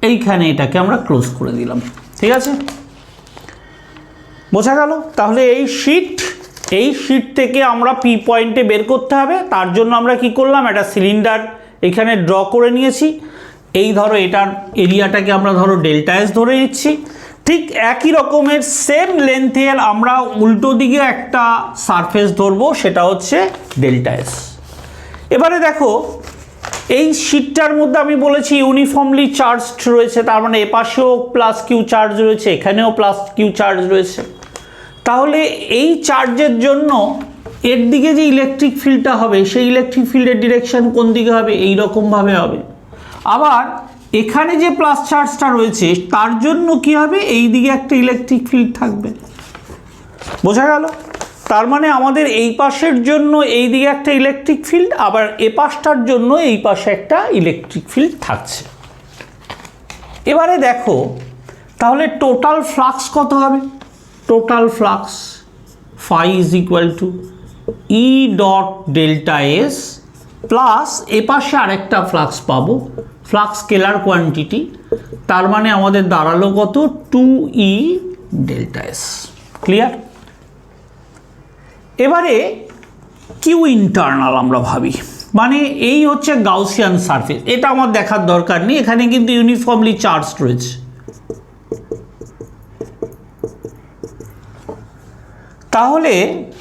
এইখানে এটাকে আমরা ক্লোজ করে দিলাম, ঠিক আছে, বোঝা গেল। তাহলে এই শীট থেকে আমরা পি পয়েন্টে বের করতে হবে, তার জন্য আমরা কি করলাম, একটা সিলিন্ডার এখানে ড্র করে নিয়েছি। এই ধরো এটার এরিয়াটাকে আমরা ধরো ডেল্টা এস ধরে নিচ্ছি। ঠিক একই রকমের সেম লেন্থের আমরা উল্টো দিকে একটা সারফেস ধরবো, সেটা হচ্ছে ডেল্টা এস। এবারে দেখো এই শীটটার মধ্যে আমি বলেছি ইউনিফর্মলি চার্জড রয়েছে, তার মানে এপাশেও প্লাস কিউ চার্জ রয়েছে, এখানেও প্লাস কিউ চার্জ রয়েছে। তাহলে এই চার্জের জন্য এর দিকে যে ইলেকট্রিক ফিল্ডটা হবে, সেই ইলেকট্রিক ফিল্ডের ডিরেকশন কোন দিকে হবে, এই রকমভাবে হবে। আবার এখানে যে প্লাস চার্জটা রয়েছে তার জন্য কি হবে, এই দিকে একটা ইলেকট্রিক ফিল্ড থাকবে, বোঝা গেল। তার মানে আমাদের এই পাশের জন্য এই দিকে একটা ইলেকট্রিক ফিল্ড, আবার এ পাশটার জন্য এই পাশে একটা ইলেকট্রিক ফিল্ড থাকছে। এবারে দেখো তাহলে টোটাল ফ্লাক্স কত হবে, total flux phi is equal to E dot delta S plus এ পাশে আরেকটা ফ্লাক্স পাবো, ফ্লাক্স স্কেলার কোয়ান্টিটি, তার মানে আমাদের দাঁড়ালো কত, 2E ডেল্টা এস। ক্লিয়ার? এবারে কিউ ইন্টারনাল আমরা ভাবি, মানে এই হচ্ছে গাউসিয়ান সারফেস, এটা আমার দেখার দরকার নেই, এখানে কিন্তু ইউনিফর্মলি চার্জ রয়েছে। তাহলে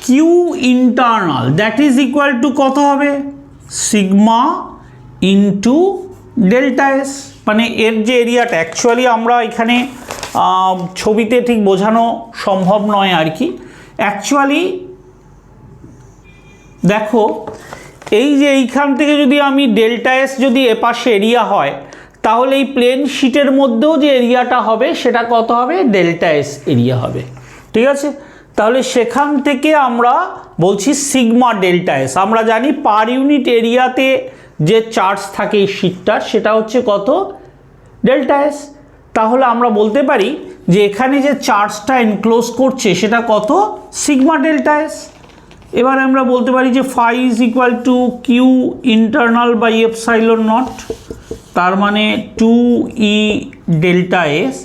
Q internal that is equal to কত হবে, সিগমা ইন্টু ডেল্টা এস। মানে এর যে এরিয়াটা অ্যাকচুয়ালি আমরা এখানে ছবিতে ঠিক বোঝানো সম্ভব নয় আর কি। অ্যাকচুয়ালি দেখো এই যে এইখান থেকে যদি আমি ডেল্টা এস যদি এপাশে এরিয়া হয়, তাহলে এই প্লেন শিটের মধ্যেও যে এরিয়াটা হবে সেটা কত হবে, ডেল্টা এস এরিয়া হবে, ঠিক আছে। তাহলে সেখান থেকে আমরা বলছি সিগমা ডেল্টা এস। আমরা জানি পার ইউনিট এরিয়াতে যে চার্জ থাকে এই শিটটার, সেটা হচ্ছে কত, ডেল্টা এস। তাহলে আমরা বলতে পারি যে এখানে যে চার্জটা এনক্লোজ করছে সেটা কত, সিগমা ডেল্টা এস। এবার আমরা বলতে পারি যে phi is equal to q internal by epsilon naught, তার মানে 2e delta s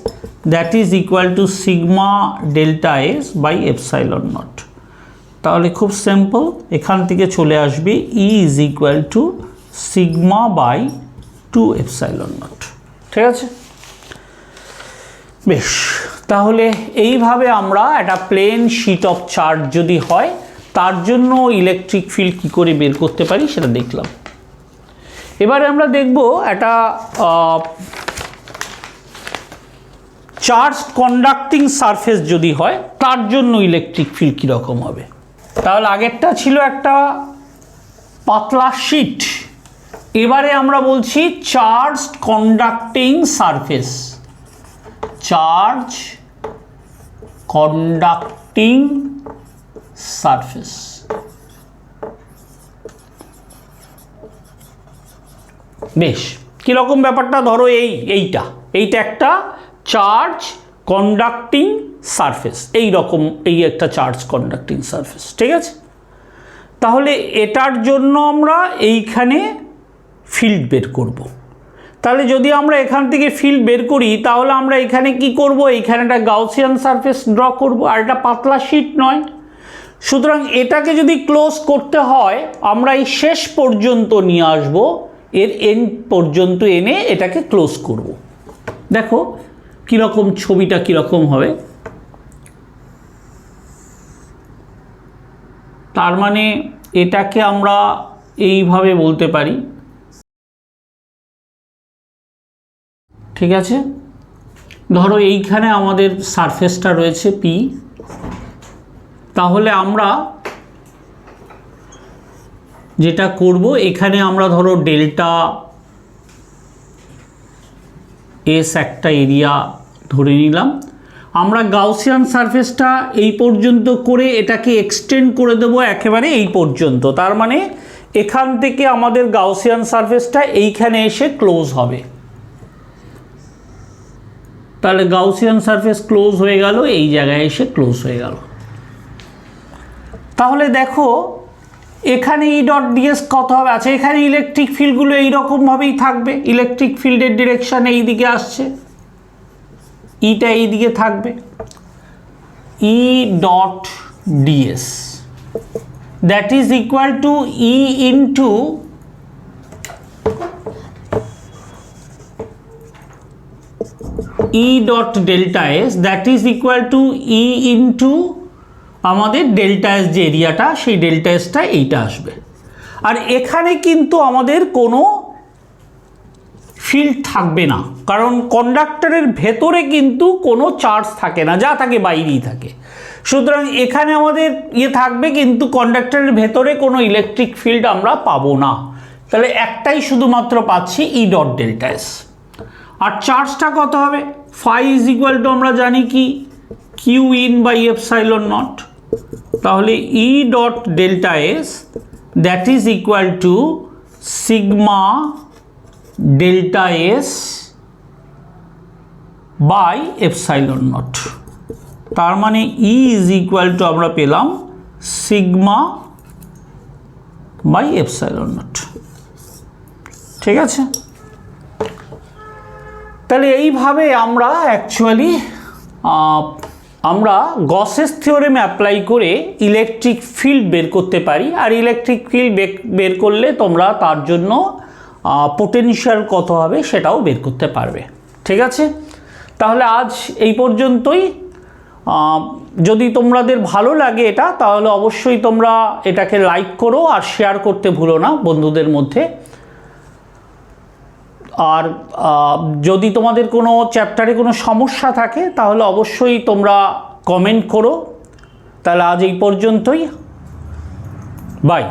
that is equal to sigma delta s by epsilon naught। তাহলে খুব সিম্পল, এখান থেকে চলে আসবে e is equal to sigma by 2 epsilon naught, ঠিক আছে। বেশ, তাহলে এইভাবে আমরা একটা প্লেন শিট অফ চার্জ যদি হয় তার জন্য ইলেকট্রিক ফিল্ড কী করে বের করতে পারি সেটা দেখলাম। এবারে আমরা দেখব একটা চার্জ কন্ডাক্টিং সারফেস যদি হয় তার জন্য ইলেকট্রিক ফিল্ড কীরকম হবে। তাহলে আগেরটা ছিল একটা পাতলা শিট, এবারে আমরা বলছি charge conducting surface, charge conducting surface. বেশ, কীরকম ব্যাপারটা, ধরো এইটা একটা চার্জ কন্ডাক্টিং সারফেস, এই রকম এই একটা চার্জ কন্ডাক্টিং সারফেস, ঠিক আছে। তাহলে এটার জন্য আমরা এইখানে ফিল্ড বের করব। তাহলে যদি আমরা এখান থেকে ফিল্ড বের করি তাহলে আমরা এখানে কি করব, এইখানে একটা গাউসিয়ান সারফেস ড্র করব, আর এটা পাতলা শিট নয়। সুতরাং এটাকে যদি ক্লোজ করতে হয় আমরা এই শেষ পর্যন্ত নিয়ে আসব, এর এন্ড পর্যন্ত এনে এটাকে ক্লোজ করব। দেখো কীরকম ছবিটা কীরকম হবে। তার মানে এটাকে আমরা এইভাবে বলতে পারি, ঠিক আছে। ধরো এইখানে আমাদের সারফেসটা রয়েছে পি, তাহলে আমরা যেটা করব, এখানে আমরা ধরো ডেল্টা এস একটা এরিয়া ধরে নিলাম। আমরা গাউসিয়ান সারফেসটা এই পর্যন্ত করে এটাকে এক্সটেন্ড করে দেব একেবারে এই পর্যন্ত, তার মানে এখান থেকে আমাদের গাউসিয়ান সারফেসটা এইখানে এসে ক্লোজ হবে। তাহলে গাউসিয়ান সারফেস ক্লোজ হয়ে গেল, এই জায়গায় এসে ক্লোজ হয়ে গেল। তাহলে দেখো এখানে ই ডট ডিএস কত হবে? আচ্ছা, এখানে ইলেকট্রিক ফিল্ডগুলো এইরকমভাবেই থাকবে, ইলেকট্রিক ফিল্ডের ডিরেকশান এই দিকে আসছে, ইটা এই দিকে থাকবে, ই dot DS that is equal to E into E dot delta s that is equal to E into আমাদের ডেল্টা এস যে এরিয়াটা, সেই ডেল্টা এসটা এইটা আসবে। আর এখানে কিন্তু আমাদের কোনো ফিল্ড থাকবে না, কারণ কন্ডাক্টরের ভেতরে কিন্তু কোনো চার্জ থাকে না, যা থাকে বাইরেই থাকে। সুতরাং এখানে আমাদের থাকবে, কিন্তু কন্ডাক্টরের ভেতরে কোনো ইলেকট্রিক ফিল্ড আমরা পাবো না। তাহলে একটাই শুধুমাত্র পাচ্ছি ই ডট ডেল্টা এস। আর চার্জটা কত হবে? ফাই ইজ ইকুয়াল টু আমরা জানি কি q in by epsilon naught. তাহলে E dot delta s that is equal to sigma delta s by epsilon naught. তার মানে ই ইজ ইকুয়াল টু আমরা পেলাম সিগমা বাই এপসাইলন নট, ঠিক আছে। তাহলে এইভাবে আমরা অ্যাকচুয়ালি আমরা গসেস থিওরেম অ্যাপ্লাই করে ইলেকট্রিক ফিল্ড বের করতে পারি। আর ইলেকট্রিক ফিল্ড বের করলে তোমরা তার জন্য পোটেনশিয়াল কত হবে সেটাও বের করতে পারবে, ঠিক আছে। তাহলে আজ এই পর্যন্তই। যদি তোমাদের ভালো লাগে এটা, তাহলে অবশ্যই তোমরা এটাকে লাইক করো আর শেয়ার করতে ভুলো না বন্ধুদের মধ্যে। আর যদি তোমাদের কোনো চ্যাপ্টারে কোনো সমস্যা থাকে তাহলে অবশ্যই তোমরা কমেন্ট করো। তাহলে আজ এই পর্যন্তই, বাই।